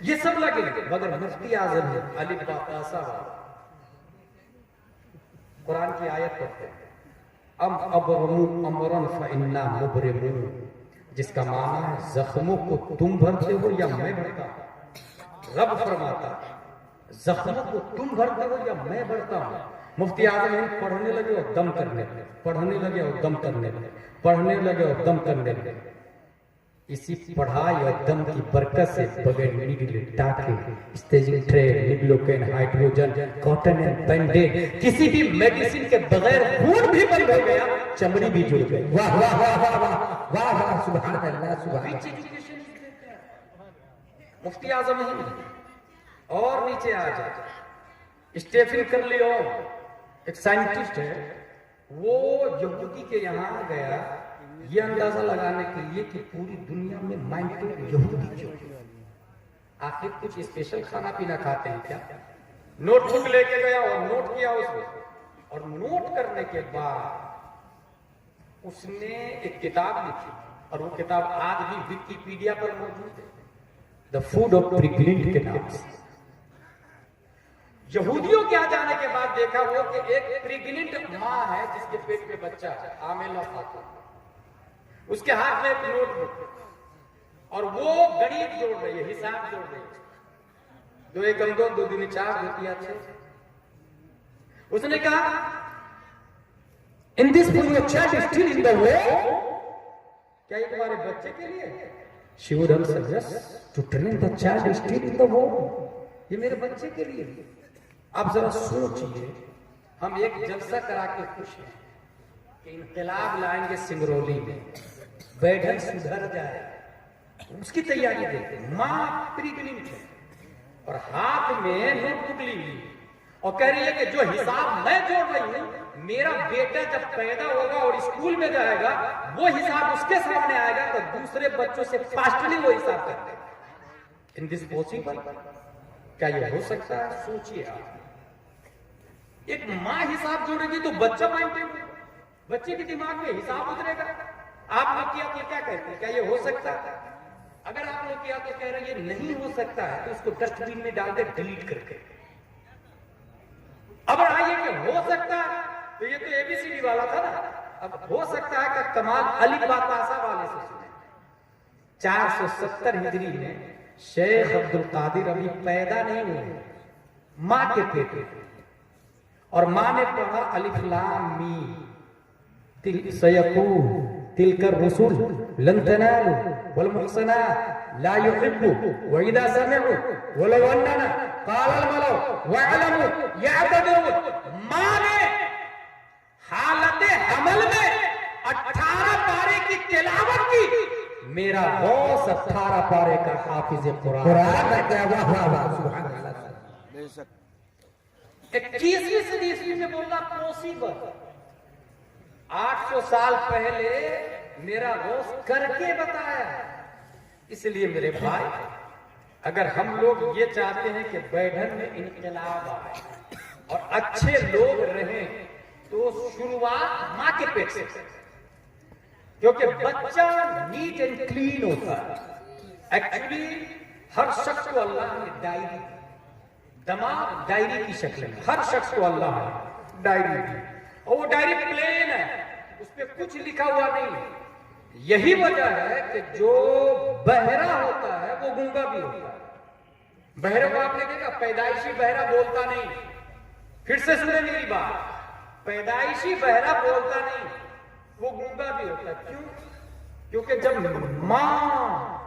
ये सब लगेंगे, मगर मुफ्ती आज़म है अली बासा वाला। कुरान की आयत पढ़ते हैं, अम अबरमू अमरन फइन्ना मुबरिमून, जिसका माना है जख्मों को तुम भरते हो या मैं भरता हूं। रब फरमाता है जख्मों को तुम भरते हो या मैं भरता हूं। मुफ्ती आज़म हिंद पढ़ने लगे और दम करने लगे, पढ़ने लगे और दम करने लगे, पढ़ने लगे और दम करने लगे। इसी पढ़ाई और दम की बरकत से बगैर निगले टाके स्टेजिंग ट्रे निग्लोकेन हाइड्रोजन कॉटन एंड बैंडेज किसी भी मेडिसिन के बगैर खून भी बंद हो गया, चमड़ी भी जुड़ गई। वाह वाह वाह वाह वाह वाह वाह, सुभान अल्लाह सुभान अल्लाह। मुफ्ती आज़म हिंद। और नीचे आ जाए स्टेफन कर्लियो, एक साइंटिस्ट है, वो यहूदी के यहाँ गया ये अंदाजा लगाने के लिए कि पूरी दुनिया में माइंडेड यहूदी क्यों, आखिर कुछ स्पेशल खाना पीना खाते हैं क्या। नोटबुक लेके गया और नोट किया उसमें, और नोट करने के बाद उसने एक किताब लिखी, और वो किताब आज भी विकिपीडिया पर मौजूद है, द फूड ऑफ प्रेग्नेंट के नाम से। यहूदियों के यहाँ जाने के बाद देखा वो कि एक प्रेग्नेंट माँ है जिसके पेट में बच्चा है, आमेला खातून, उसके हाथ में एक नोटबुक, और वो गणित जोड़ रही है, हिसाब जोड़ रही है, 2 एकम 2, 2 दूनी 4, 2 तिया 6। उसने कहा in this for your child still in the way, क्या ये तुम्हारे बच्चे के लिए? She would answer yes, to train the child still in the way, ये मेरे बच्चे के लिए। आप जरा सोचिए, हम एक जलसा करा के खुश हैं कि इनकलाब लाएंगे सिंगरौली में, बैठक सुधर जाए, उसकी तैयारी देखते। माँ प्रेग्नेंट है और हाथ में नोटबुक ली हुई और कह रही है कि जो हिसाब मैं जोड़ रही हूं, मेरा बेटा जब पैदा होगा और स्कूल में जाएगा, वो हिसाब उसके सामने आएगा तो दूसरे बच्चों से फास्टली वो हिसाब करते हैं। इन दिस पॉसिबल, क्या ये हो सकता है? सोचिए आप, एक माँ हिसाब जोड़ेगी तो बच्चा माइंडेड, बच्चे के दिमाग में हिसाब उतरेगा। आप लोग किया तो क्या कहते हैं, क्या ये हो सकता है? अगर आप लोग किया तो कह रहे हैं ये नहीं हो सकता है, तो उसको डस्टबिन में डाल दे, डिलीट करके। अब आइए कि हो सकता है, तो ये तो ABCD वाला था ना, अब हो सकता है कि कमाल अली बातासा वाले से सुने। 470 हिजरी में शेख अब्दुल कादिर अभी पैदा नहीं हुए, माँ के पेट में, और माँ ने पढ़ा अलिफ लाम मीम सयकून तिलकर रसूल लन तनालु वल मुहसनात ला युहिब्बु व इदा समिअु वलौ अन्ना क़ाल अल मलउ वअलमु यअतदुन। माँ ने हालत हमल में 18 पारे की तिलावत की, मेरा गौस 18 पारे का हाफिज कुरान। 21वीं सदी ईस्वी में बोलना पॉसिबल। 800 साल पहले मेरा गौस करके बताया। इसलिए मेरे भाई, अगर हम लोग ये चाहते हैं कि बैढन में इनकलाब आए और अच्छे लोग रहें, तो शुरुआत माँ के पेट से, क्योंकि बच्चा नीट एंड क्लीन होता है। एक्चुअली हर शख्स को अल्लाह ने डायरी, दिमाग डायरी की शक्ल में हर शख्स को अल्लाह ने डायरी दी, और वो डायरी प्लेन है, उस पर कुछ लिखा हुआ नहीं। यही वजह है कि जो बहरा होता है वो गूंगा भी होता है। बहरे को आपने देखा, पैदाइशी बहरा बोलता नहीं। फिर से सुने मेरी बात, पैदाइशी बहरा बोलता नहीं, वो गूंगा भी होता है। क्यों? क्योंकि जब मां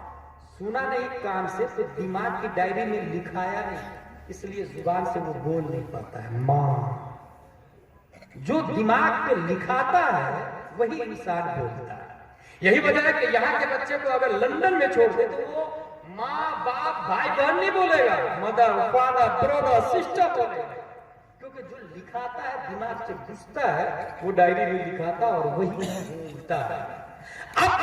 सुना नहीं कान से, तो दिमाग की डायरी में लिखाया नहीं, इसलिए जुबान से वो बोल नहीं पाता है। मां जो दिमाग पे लिखाता है वही इंसान बोलता है। यही वजह है कि यहाँ के बच्चे को अगर लंदन में छोड़ दे तो वो माँ बाप भाई बहन नहीं बोलेगा, मदर फादर ब्रदर सिस्टर बोलेगा, क्योंकि जो लिखाता है दिमाग से घुसता है, वो डायरी में लिखाता और वही बोलता है। अब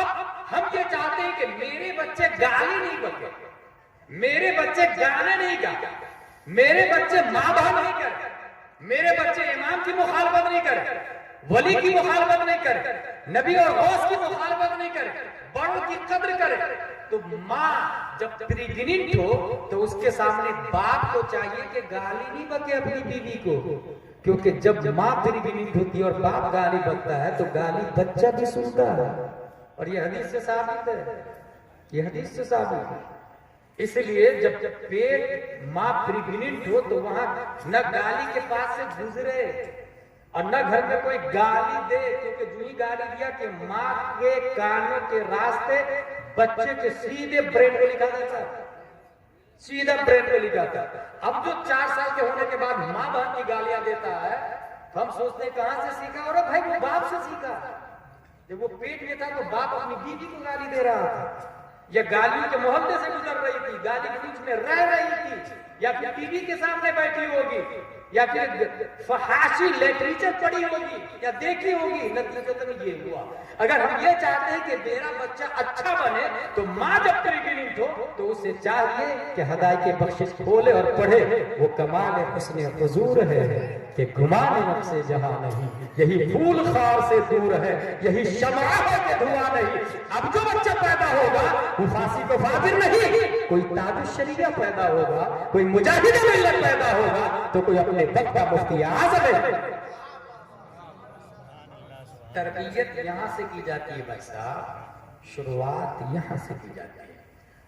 हम ये चाहते हैं कि मेरे बच्चे गाली नहीं बके, मेरे बच्चे गाने नहीं गाते, मेरे बच्चे माँ बाप नहीं करते, मेरे बच्चे इमाम की मुखालफत नहीं करे, वली की मुखालफत नहीं करे, नबी और गौस की मुखालफत नहीं करे, बड़ों की कद्र करे। तो माँ जब प्रेग्नेंट हो तो उसके सामने बाप को चाहिए कि गाली नहीं बके अपनी बीवी को, क्योंकि जब माँ प्रेग्नेंट होती है और बाप गाली बकता है तो गाली बच्चा भी सुनता है। और ये हदीस से साबित है, ये हदीस से साबित है। इसलिए जब पेट माँ प्रेग्नेंट हो तो वहां न गाली के पास से गुजरे और न घर में कोई गाली दे, क्योंकि जो ही गाली दिया कि माँ के कानों के रास्ते बच्चे के सीधे ब्रेन पे लिखा जाता है, सीधा ब्रेन पे लिखा था। अब जो 4 साल के होने के बाद माँ बहन की गालियां देता है तो हम सोचते हैं कहां से सीखा? और भाई वो बाप से सीखा। जब वो पेट में था तो बाप अपनी बीवी को गाली दे रहा था, या गालियों के मोहल्ले से गुजर रही थी, गाली के बीच में रह रही थी, या फिर टीवी के सामने बैठी होगी, या फिर फहाशी लिटरेचर पढ़ी होगी या देखी होगी। नतीजतन ये हुआ। अगर हम ये चाहते हैं कि मेरा बच्चा अच्छा बने तो माँ जब प्रेग्नेंट हो तो उसे चाहिए कि हदायत के बख्शिश खोले और पढ़े। वो कमाल हुस्न हुजूर है कि गुमान नफ्से जहां नहीं, यही फूल खार से दूर है, यही शमा है कि धुआं नहीं। अब जो बच्चा पैदा होगा वो फांसी को फाजिल नहीं, कोई ताजुश शरीया पैदा होगा, कोई मुजाहिद मिल्लत पैदा होगा, तो कोई अपने वक्त का मुफ्ती आज़म है। तरबियत यहां से की जाती है भाई साहब, शुरुआत यहां से की जाती है।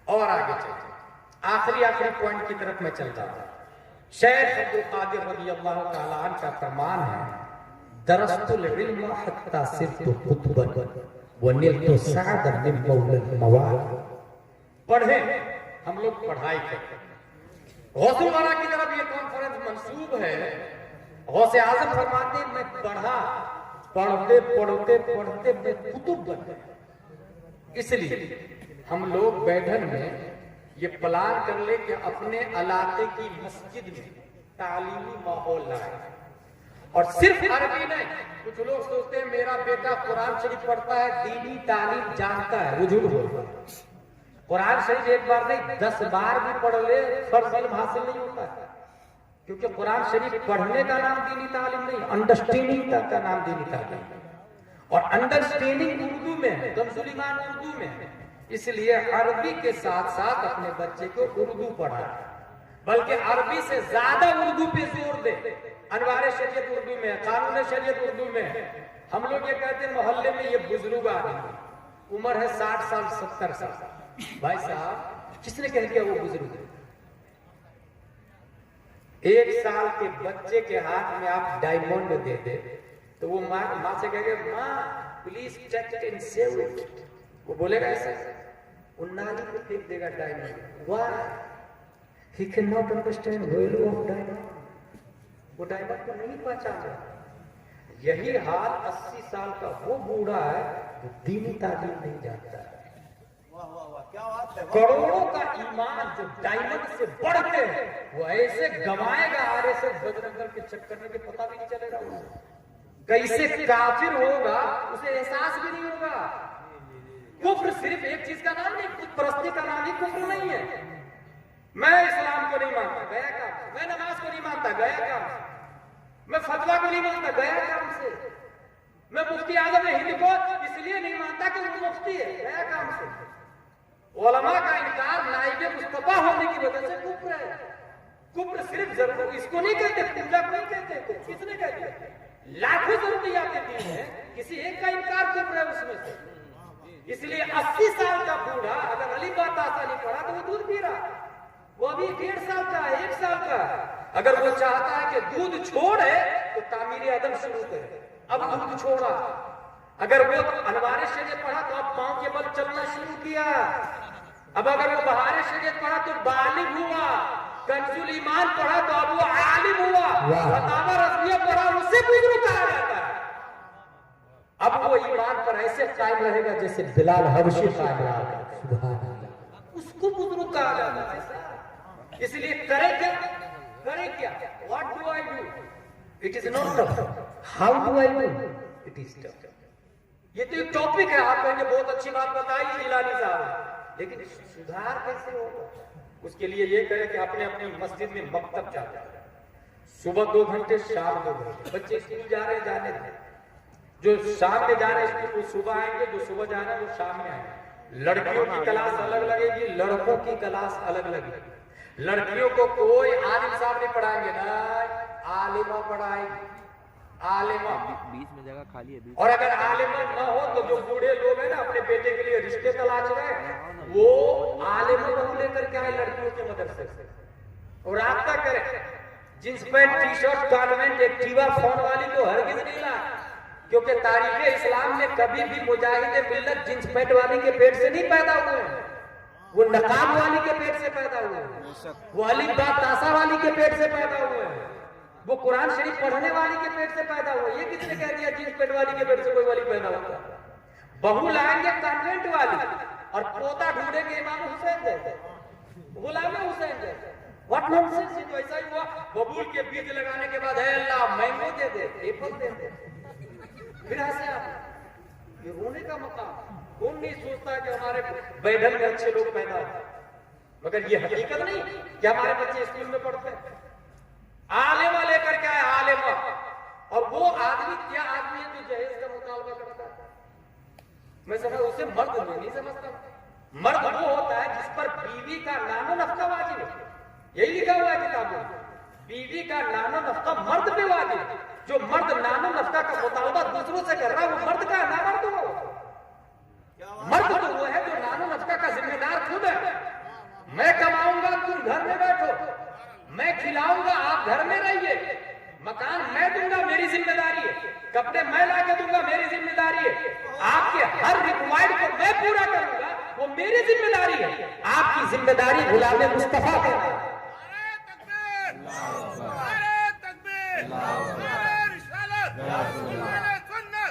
और आगे चलते आखिरी पॉइंट की तरफ मैं चलता हूं। शेख अब्दुल कादिर रज़ियल्लाहु ताला अन्हु का फरमान है, दरस्तुल इल्म हत्ता सिरतु कुतुबन व निलतु सादन मिन मौलल मवाद। पढ़े, हम लोग पढ़ाई करते हैं। गौसुल वाला की तरफ ये कॉन्फ्रेंस मंसूब है। गौसे आजम फरमाते मैं पढ़ा, पढ़ते पढ़ते पढ़ते मैं कुतुब बन गया। इसलिए हम लोग बैठन में ये प्लान कर ले कि अपने इलाके की मस्जिद में तालीमी माहौल लाए। और सिर्फ अरबी नहीं, कुछ लोग सोचते हैं मेरा बेटा कुरान शरीफ पढ़ता है, दीनी तालीम जानता है, वो झूठ बोलता है। कुरान शरीफ एक बार नहीं 10 बार भी पढ़ ले फर्ज इल्म हासिल नहीं होता है, क्योंकि कुरान शरीफ पढ़ने का नाम दीनी तालीम नहीं, अंडरस्टैंडिंग का नाम दीनी तालीम है। और अंडरस्टैंडिंग उर्दू में है, तंज़ुल ईमान उर्दू में है। इसलिए अरबी के साथ साथ अपने बच्चे को उर्दू पढ़ा, बल्कि अरबी से ज्यादा उर्दू पे जोर दे। अनवार शरीयत उर्दू में है, कानून शरीयत उर्दू में है। हम लोग ये कहते हैं मोहल्ले में ये बुजुर्ग आदमी, उम्र है 60 साल 70 साल। भाई साहब किसने कह दिया वो बुजुर्ग? 1 साल के बच्चे के हाथ में आप डायमंड दे दे तो वो माँ से कहेगा माँ please take it and save it. वो बोलेगा ऐसा, वो नाली में फेंक देगा diamond. Why? He can not understand value of diamond. वो डायमंड को नहीं पहचाना। यही हाल 80 साल का वो बूढ़ा है जो दीनी तालीम नहीं जानता है। क्या बात है। करोड़ों का ईमान जो डायमंड से बढ़ के वो ऐसे गवाएगा आरएसएस बजरंग के चक्कर में कि पता भी नहीं चलेगा उसे कैसे काफिर होगा, उसे एहसास भी नहीं होगा। कुफ्र सिर्फ एक चीज का नाम नहीं, खुद परस्ती का नाम ही कुफ्र नहीं है। मैं इस्लाम को नहीं मानता, गया काम। मैं नमाज को नहीं मानता, गया काम। मैं फतवा को नहीं मानता, गया काम से। मैं मुफ्ती आजम हिंद को इसलिए नहीं मानता कि वो मुफ्ती है, गया काम से। उलमा का इनकार नाइबे मुस्तफा होने की वजह से कुफ्र है। कुफ्र सिर्फ जरूर इसको नहीं कहते, पूजा को नहीं कहते, किसने कहते? लाखों जरूरियातें दी है, किसी एक का इनकार कुफ्र है उसमें से। इसलिए 80 साल का बूढ़ा अगर अली बात आसानी पड़ा तो वो दूध पी रहा, वो अभी 1.5 साल का है, 1 साल का। अगर वो चाहता है कि दूध छोड़े तो तामीर अदम शुरू करे, अब दूध छोड़ा। अगर वो अनवार शरीयत पढ़ा तो अब पांव के बल चलना शुरू किया। अब अगर वो बहार शरीयत पढ़ा तो बालिग हुआ। कंजुल ईमान पढ़ा तो अब वो आलिम हुआ। फतावा रज़विया पढ़ा उसे बुजुर्ग कहा जाता है। अब वो ईमान पर ऐसे कायम रहेगा जैसे बिलाल हबशी कायम रहा, सुभान अल्लाह, उसको बुजुर्ग कहा जाता है। इसलिए करे क्या, करे क्या? What do I do? It is not tough, how do I do? It is tough. ये तो एक टॉपिक है, आप कहेंगे बहुत अच्छी बात बताई जिलानी साहब, लेकिन सुधार कैसे होगा? उसके लिए ये करें कि अपने अपनी मस्जिद में मकतब चाहते हैं, सुबह 2 घंटे, शाम 2 घंटे। बच्चे स्कूल जा रहे हैं, जाने दें। जो शाम में जा रहे हैं स्कूल वो सुबह आएंगे, जो सुबह जाना है वो शाम में आएंगे। लड़कियों की क्लास अलग लगेगी, लड़कों की क्लास अलग लगेगी। लड़कियों को कोई आलिम साहब नहीं पढ़ाएंगे ना, आलिमा पढ़ाएंगे, आलिमा। बीच में जगह खाली है। और अगर आलिमा न हो तो जो बूढ़े लोग हैं ना अपने बेटे के लिए रिश्ते तलाश रहे हैं, वो आलिमा को लेकर के आए लड़कियों के मदरसे से और रास्ता करे। Jeans pant, T shirt, convent, Activa, phone वाली को हरगिज नहीं ला, क्योंकि तारीख इस्लाम में कभी भी मुजाहिद मिल्लत जींस पैंट वाली के पेट से नहीं पैदा हुए हैं, वो नकाब वाली के पेट से पैदा हुए हैं, वो अली बा तासा वाली के पेट से पैदा हुए हैं, वो कुरान शरीफ पढ़ने वाली के पेट से पैदा हुए। ये किसने कह दिया जींस पैंट वाली के पेट से कोई वाली पैदा होता? बहू लाएंगे कॉन्वेंट वाली और पोता ढूंढेंगे इमाम हुसैन जैसे, गुलाम हुसैन जैसे। What nonsense! तो ऐसा ही हुआ, बबूल के बीज लगाने के बाद है अल्लाह मैंगो दे दे, एप्पल दे दे, फिर ऐसे आप ये रोने का मकाम। कौन नहीं सोचता है कि हमारे बैठन में अच्छे लोग पैदा होते, मगर ये हकीकत नहीं कि हमारे बच्चे स्कूल में पढ़ते हैं। आलिमा लेकर के आए, आलिमा। और वो आदमी क्या आदमी है जो जहेज का मुतालबा करता है? मैं समझ उसे मर्द में नहीं समझता। मर्द वो होता है जिस पर बीवी का नानो नफ्का वाजिब है, यही लिखा हुआ है किताबों में, बीवी का नानो नफ्का मर्द पे वाजिब है। जो मर्द नानो नफ्का का मुतालबा दूसरों से कर रहा है वो मर्द का ना मर्द हो। मर्द तो वो है जो नानो नफ्का का जिम्मेदार खुद है। मैं कमाऊंगा, तुम घर में बैठो, मैं खिलाऊंगा, आप घर में रहिए, मकान मैं दूंगा, मेरी जिम्मेदारी है, कपड़े मैं ला के दूंगा, मेरी जिम्मेदारी है, आपके हर रिक्वायर्ड को मैं पूरा करूंगा, वो मेरी जिम्मेदारी है। आपकी जिम्मेदारी गुलाम मुस्तफा का है।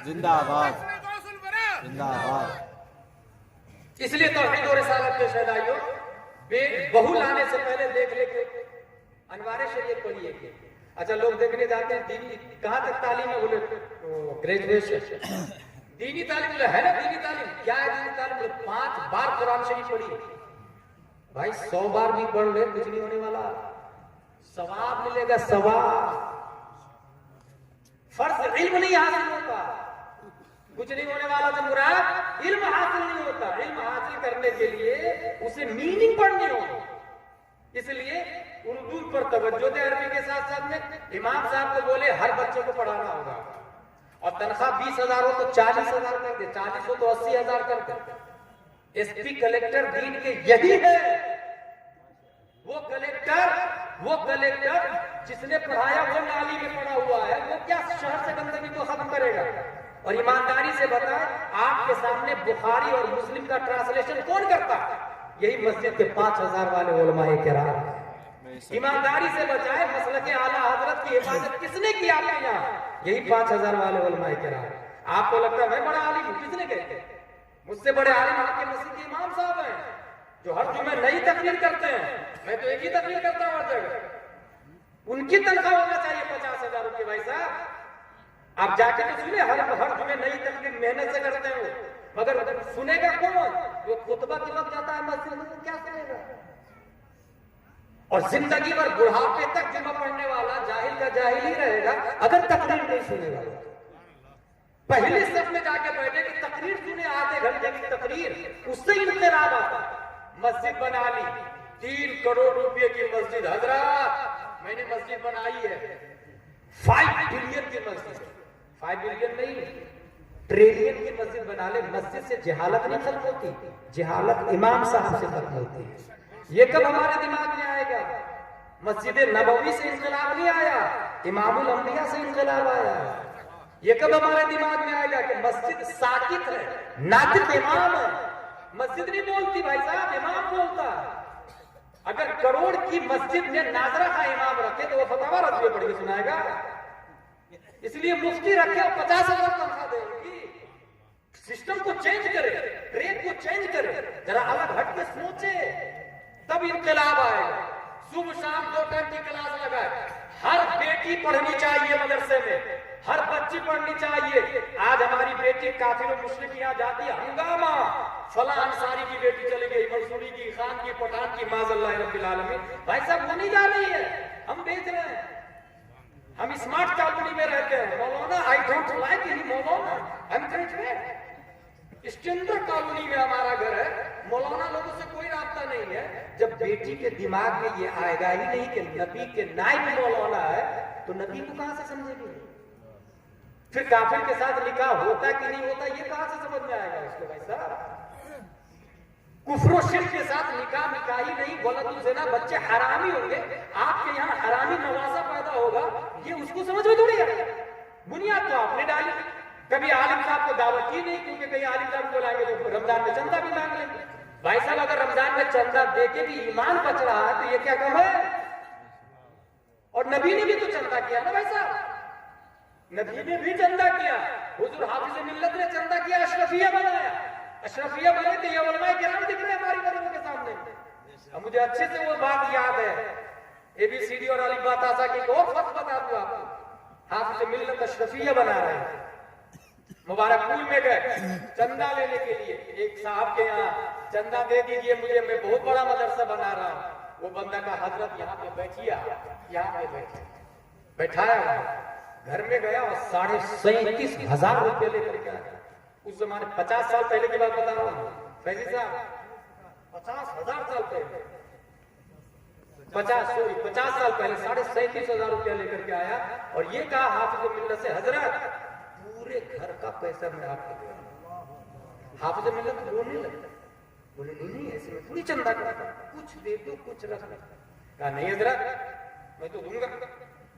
जिंदाबाद, जिंदाबाद। इसलिए तौहीद और रिसालत के शहदाइयों, बहू लाने से पहले देख लेके अनवार शरीयत पढ़िए। अच्छा, लोग देखने जाते हैं दीनी कहाँ तक तालीम है, बोले ग्रेजुएशन। दीनी तालीम बोले है ना, दीनी तालीम क्या है? दीनी तालीम बोले 5 बार कुरान शरीफ पढ़ी। भाई 100 बार भी पढ़ ले कुछ नहीं होने वाला, सवाब मिलेगा, सवाब। फर्ज इल्म नहीं हासिल होता, कुछ नहीं होने वाला। तो मुराद इल्म हासिल नहीं होता। इल्म हासिल करने के लिए उसे मीनिंग पढ़नी होगी। इसलिए उर्दू पर तवज्जो दे अरबी के साथ साथ में। इमाम साहब को बोले हर बच्चे को पढ़ाना होगा और तनख्वाह 20,000 हो तो 40,000 कर दे, 40 हो तो 80,000 कर दे। एसपी कलेक्टर दीन के यही है। वो कलेक्टर जिसने पढ़ाया वो नाली में पड़ा हुआ है, वो क्या शहर से गंदगी को खत्म करेगा? और ईमानदारी से बताएं, आपके सामने बुखारी और मुस्लिम का ट्रांसलेशन कौन करता है? यही मस्जिद के 5,000 वाले उलमाए किराम। ईमानदारी से बचाए, मसलके आला हजरत की हिफाजत किसने की आपके यहाँ? यही 5,000 वाले उलमाए किराम। आपको लगता है मैं बड़ा आलिम हूं, किसने कहते? मुझसे बड़े आलिम आपके मस्जिद के इमाम साहब हैं जो हर जुम्मे नई तकरीर करते हैं। मैं तो एक ही तकरीर करता हूं हर जगह। उनकी तनख्वाह होना चाहिए 50,000 रुपये। भाई साहब आप जाके तो सुने, हर जुम्मे नई तकरीर मेहनत से करते हैं, मगर सुनेगा कौन? जो खुतबा के वक्त जाता है मस्जिद में, तो क्या सुनेगा? और जिंदगी भर बुढ़ापे तक जुम्मा पढ़ने वाला जाहिल का जाहिल ही रहेगा अगर तकरीर नहीं सुनेगा। पहले सब में जाके बैठे कि तकरीर सुने, आधे घंटे की तकरीर, उससे इनकलाब आता। मस्जिद बना ली, 3 करोड़ रुपए की मस्जिद, हजरत मैंने मस्जिद बनाई है, 5 बिलियन की मस्जिद, 5 बिलियन नहीं, ट्रिलियन की मस्जिद बना ले। मस्जिद से जहालत नहीं खत्म होती, जहालत इमाम साहब से खत्म होती है। ये कब हमारे दिमाग में आएगा? मस्जिद नबवी से इंकलाब नहीं आया, इमामुल अंबिया से इंकलाब आया। ये कब हमारे दिमाग में आएगा कि मस्जिद साकित है, नातिक इमाम है। मस्जिद नहीं बोलती भाई साहब, इमाम बोलता। अगर करोड़ की मस्जिद में नाजरा का इमाम रखे तो वो फतवा रद्द पढ़ के सुनाएगा। इसलिए मुफ्ती रखे और 50,000 तनख्वाह देंगी। सिस्टम को चेंज करे, ट्रेड को चेंज करे, जरा अलग हट के सोचे, तब इंकलाब आएगा। सुबह शाम 2 टाइम की क्लास लगाए, हर बेटी पढ़नी चाहिए मदरसे में, हर बच्ची पढ़नी चाहिए। आज हमारी बेटी काफिर और मुस्लिम यहाँ जाती है, हंगामा, फला अंसारी की बेटी चली गई, मंसूरी की, खान की, पठान की, माज़अल्लाह रब्बिल आलमीन। भाई साहब वो नहीं जा रही है, हम बेच रहे हैं। हम स्मार्ट कॉलोनी में रहते हैं, मौलाना I don't like any Maulana, I am graduate. Standard colony में हमारा घर है, मौलाना लोगों से कोई रास्ता नहीं है। जब बेटी के दिमाग में ये आएगा ही नहीं कि नबी के नाइब मौलाना है, तो नबी को कहां से समझेगी? फिर काफिर के साथ निकाह होता कि नहीं होता, ये कहां से समझ में आएगा इसको? भाई साहब कुफ्र शिर्क के साथ निकाह निकाही नहीं, वलदुल ज़िना, बच्चे हरामी होंगे, आपके यहाँ हरामी नवासा पैदा होगा, ये उसको समझ में थोड़ी आएगा। बुनियाद तो आपने डाली। कभी आलिम साहब को दावत की नहीं, क्योंकि कहीं आलिम साहब को लाएंगे तो रमजान में चंदा भी मांग लेंगे। भाई साहब अगर रमजान में चंदा देके भी ईमान बच रहा है तो ये क्या कम है? और नबी ने भी तो चंदा किया ना भाई साहब, नबी ने भी चंदा किया, हुजूर हाफिज मिल्लत ने चंदा किया, अशरफिया बनाया। अशरफिया बने थे, ये उलमाए किराम दिख रहे हैं हमारी नजरों के सामने। अब मुझे अच्छे से वो बात याद है, ABCD और अली बातासा की और फर्क बता दूं आपको। हाफिज मिल्लत अशरफिया बना रहे हैं, मुबारकपुर में गए चंदा लेने के लिए, एक साहब के यहाँ चंदा दे दीजिए मुझे, मैं बहुत बड़ा मदरसा बना रहा हूँ। वो बंदा का हजरत यहाँ पे बैठिया, यहाँ पे बैठे, बैठाया, घर में गया और 37,500 रुपये लेकर के आया। उस जमाने 50 साल पहले की बात बता रहा हूँ फैजी साहब, 50,000 साल पहले, 50 साल पहले 37,500 रुपया लेकर के आया और ये कहा हाफिज मिल्लत से, हजरत पूरे घर का पैसा मैं आपको दूंगा। हाफिज मिल्लत रोने लगता, बोले नहीं ऐसे में थोड़ी चंदा करता, कुछ दे दो कुछ रख। कहा नहीं हजरत मैं तो दूंगा।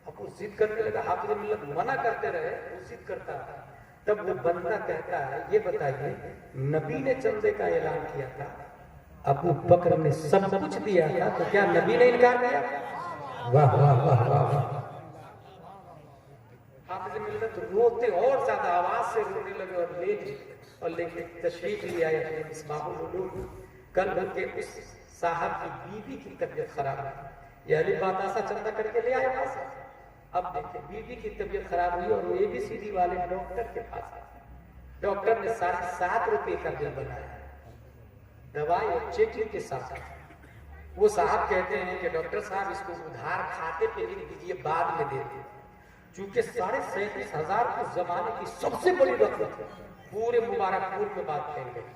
अब वो जिद करने लगा, हाफिज मिल्लत मना करते रहे, वो जिद करता था। तब वो बंदा कहता है, ये बताइए नबी ने चंदे का ऐलान किया था, अबू बकर ने सब कुछ दिया था, तो क्या नबी ने इनकार किया? वाह वाह वाह वाह। हाफिज मिल्लत रोते और ज्यादा आवाज से रोने लगे और लेके तशरीफ ले आए अपने मिसबाहुल उलूम। कल उनके उस साहब की बीवी की तबीयत खराब है, ये अली बातासा चंदा करके ले आए वहां से। अब देखिए बीवी की तबीयत खराब हुई और वो ABCD वाले डॉक्टर के पास आए। डॉक्टर ने 7.5 रुपए का बिल बनाया, दवाई और चेकिंग के साथ। वो साहब कहते हैं कि डॉक्टर साहब इसको उधार खाते पे लिख दीजिए, बाद में दे दीजिए। चूंकि 37,500 उस जमाने की सबसे बड़ी रकम थी, पूरे मुबारकपुर में बात फैल गई।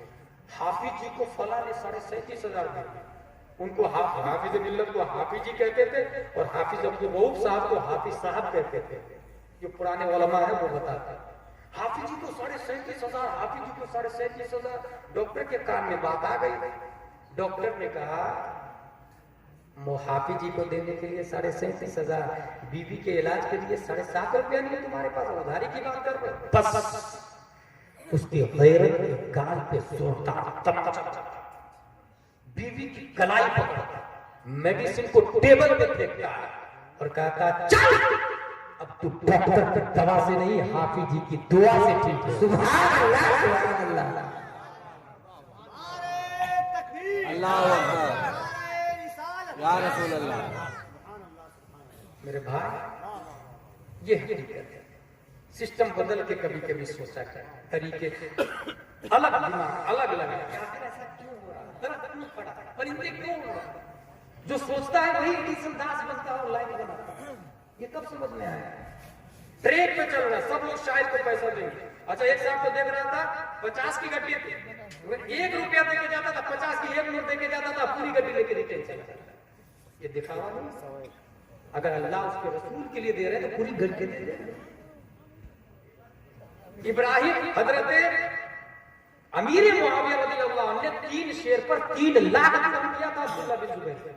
हाफिज जी को फला ने 37,500 दिए, उनको हाफिज मिल्लत को हाफिज जी कहते थे और हाफिज अब्दुल रऊफ साहब को हाफिज साहब कहते थे। जो पुराने उलमा है वो बताते हैं। हाफिज जी को 37,500, हाफिज जी को 37,500। डॉक्टर के कान में बात आ गई। डॉक्टर ने कहा हाफिज जी को देने के लिए 37,500, बीवी के इलाज के लिए 7.5 रुपया नहीं है तुम्हारे पास, उधारी की बात कर रहे? बस उसकी गैरत के गाल पे जोरदार बीवी की कलाई पकड़ता, मेडिसिन को टेबल पे फेंकता और कहता चल अब तू डॉक्टर की दवा से नहीं हाफिज जी की दुआ से ठीक है। सुभान अल्लाह सुभान अल्लाह, अल्लाहू अकबर, या रसूल अल्लाह। मेरे भाई ये हकीकत है। सिस्टम बदल के कभी कभी सोचा कर तरीके से अलग दिमाग अलग लगा आखिर ऐसा क्यों हो रहा, दर्द क्यों पड़ा, परिंदे क्यों हो रहा? जो सोचता है वही किस्म दास बनता है और लाइन बनाता है। ये कब समझ में आया? ट्रेन पे चल रहा है, सब लोग शायद को पैसा देंगे। अच्छा, एक साहब को देख रहा था 50 की गड्डी थी, 1 रुपया देके जाता था, 50 की 1 नोट देके जाता था, पूरी गड्डी लेके रिटर्न चला जाता था। ये दिखावा नहीं। अगर अल्लाह उसके रसूल के लिए दे रहे हैं तो पूरी गड्डी दे रहे हैं। इब्राहिम हजरत अमीर मुआविया रज़ियल्लाहु अन्हु ने 3 शेर पर 3 लाख दिरहम दिया था अब्दुल्लाह बिन जुबैर से।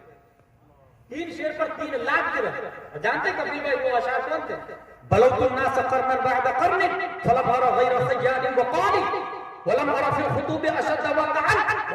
3 शेर पर 3 लाख दिरहम। जानते कबीर भाई वो अशार कौन थे? बलौतुन नास कर्नन बअद कर्न फलम अरा गैर सय्याद व qali वलम अरा फिल खुतूब अशद वक़अन व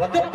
वदुक्त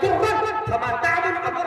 तुरन फमा ta'बुल अमर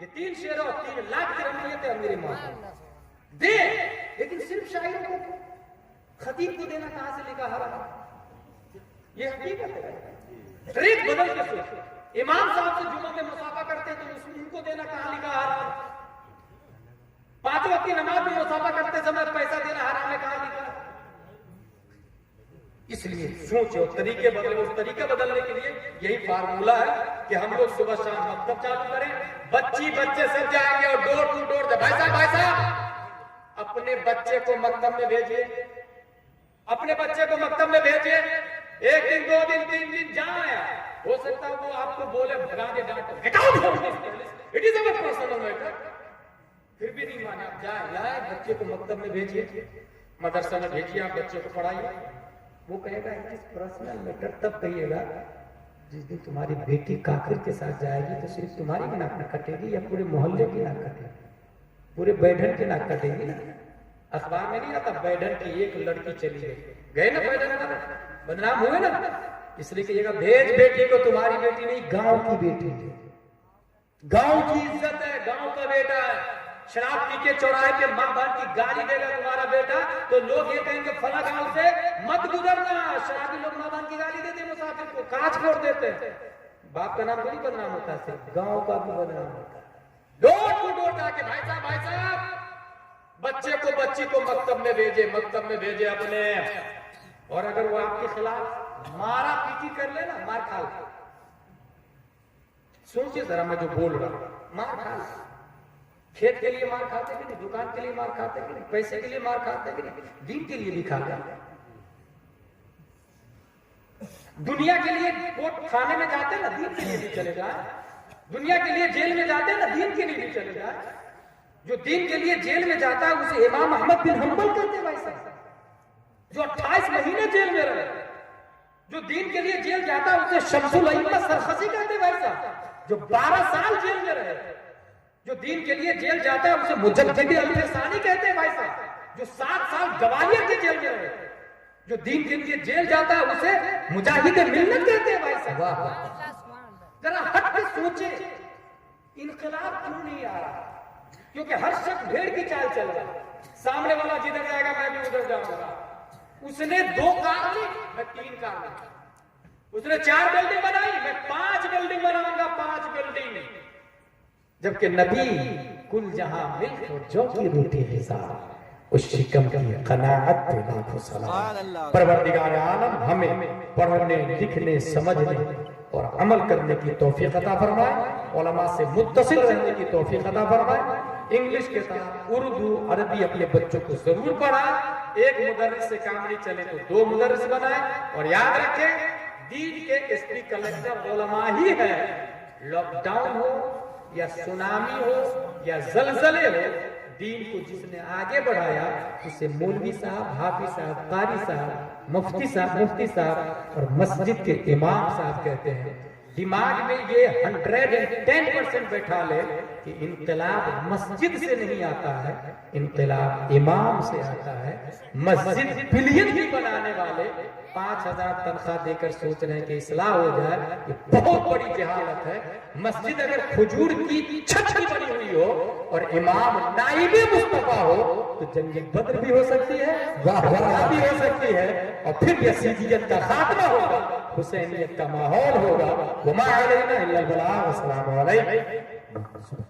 ये 3 शेर और 3 लाख दिरहम दिए थे अमीर मुआविया दे, लेकिन सिर्फ शायरों को, खतीब को देना कहां से लिखा हराम? ये हकीकत है। ट्रेक बदल के सोचो, इमाम साहब से जुम्मा में मुसाफा करते तो उनको देना कहां लिखा हराम? 5 वक्त की नमाज में मुसाफा करते समय पैसा देना हराम है, कहां लिखा? इसलिए सोचो, तरीके बदले। उस तरीके बदलने के लिए यही फार्मूला है कि हम लोग सुबह शाम मकतब चालू करें, बच्चे सब जाएंगे और डोर टू डोर भाई साहब अपने बच्चे को मकतब में भेजिए, अपने बच्चे को मकतब में भेजिए। 1 दिन 2 दिन 3 दिन जाए, हो सकता है वो आपको बोले भगा दे, डांटो, it is our personal matter, फिर भी नहीं माने। आप जाए बच्चे को मकतब में भेजिए, मदरसा में भेजिए, आप बच्चे को पढ़ाइए। वो कहेगा इट इज पर्सनल मैटर तब कहिएगा जिस दिन तुम्हारी बेटी काफिर के साथ जाएगी तो सिर्फ तुम्हारी की नाक कटेगी या पूरे मोहल्ले की नाक कटेगी? पूरे बैठन की नाक कटेगी ना। अखबार में नहीं आता बैठन की एक लड़की चली गई ना, बैठन का बदनाम हुए ना। इसलिए कहिएगा भेज बेटी को, तुम्हारी बेटी नहीं गांव की बेटी है, गांव की इज्जत है, गांव का बेटा है। शराब पी के चौराहे पे मां बाप की गाली देगा तुम्हारा बेटा तो लोग ये कहेंगे फला गांव से मत गुजरना। शराबी लोग मां बाप की गाली देते, मुसाफिर को कांच फोड़ देते। बाप का नाम तो नहीं बदनाम होता, सिर्फ गांव का भी बदनाम होता। डोर टू डोर जाके भाई साहब बच्चे को बच्ची को मकतब में भेजे अपने। और अगर वो आपके खिलाफ मारा पीटी कर ले ना, मार खा ले। सोचिए जरा, मैं जो बोल रहा हूं, मार खा ले। खेत के लिए मार खाते कि नहीं, दुकान के लिए मार खाते कि नहीं, पैसे के लिए मार खाते कि नहीं, दीन के लिए भी खाते। दुनिया के लिए कोर्ट खाने में जाते ना, दीन के लिए भी चले जाए। दुनिया के लिए जेल में जाते ना, दीन के लिए भी चले जाए। जो दीन के लिए जेल में जाता है उसे इमाम अहमद बिन हंबल कहते हैं भाई साहब, जो 28 महीने जेल में रहे। जो दीन के लिए जेल जाता है उसे शम्सुल अइम्मा सरखसी कहते हैं भाई साहब, जो 12 साल जेल में रहे। जो दीन के लिए जेल जाता है उसे मुजद्दिद अल-लिसानी कहते हैं भाई साहब, जो 7 साल ग्वालियर के जेल में रहे। जो दीन के लिए जेल जाता है उसे मुजाहिद मिल्लत कहते हैं भाई साहब। जरा हट के सोचे, इनकलाब क्यों नहीं आ रहा? क्योंकि हर शख्स भेड़ की चाल चल रहा है। सामने वाला जिधर जाएगा मैं भी उधर जाऊंगा। उसने 2 कार ली, मैं 3 कार ली। उसने 4 बिल्डिंग बनाई, मैं 5 बिल्डिंग बनाऊंगा, 5 बिल्डिंग। जबकि नबी कुल जहां मिल्क और जौ की रोटी हिसाब, उस शिकम की कनाअत पे लाखों सलाम। परवरदिगार आलम हमें पढ़ने लिखने समझने और अमल करने की तौफीक अता फरमाए, उलमा से मुत्तसिल रहने की तौफीक अता फरमाए। इंग्लिश के साथ उर्दू अरबी अपने बच्चों को जरूर पढ़ाए। एक मुदर्रिस से काम नहीं चले तो 2 मुदर्रिस बनाए। और याद रखें, दीन के एसपी कलेक्टर उलमा ही है। लॉकडाउन हो या सुनामी हो या जलजले हो, दीन को जिसने आगे बढ़ाया उसे मौलवी साहब, हाफिज साहब, कारी साहब, मुफ्ती साहब और मस्जिद के इमाम साहब कहते हैं। दिमाग में ये 110% बैठा ले कि इनकलाब मस्जिद से नहीं आता है, इनकलाब इमाम से आता है। मस्जिद बिलियन की बनाने वाले 5000 तनख्वाह देकर सोच रहे हैं कि इस्लाह हो जाए, ये बहुत बड़ी जहालत है। मस्जिद अगर खजूर की छत की बनी हुई हो और इमाम नाइबे मुस्तफा हो तो जंग बद्र भी हो सकती है, वाह भी हो सकती है, और फिर यजीदियत का खात्मा होगा, हुसैनियत का माहौल होगा। वमा अलैना इल्लल बलाग। अस्सलामु अलैकुम।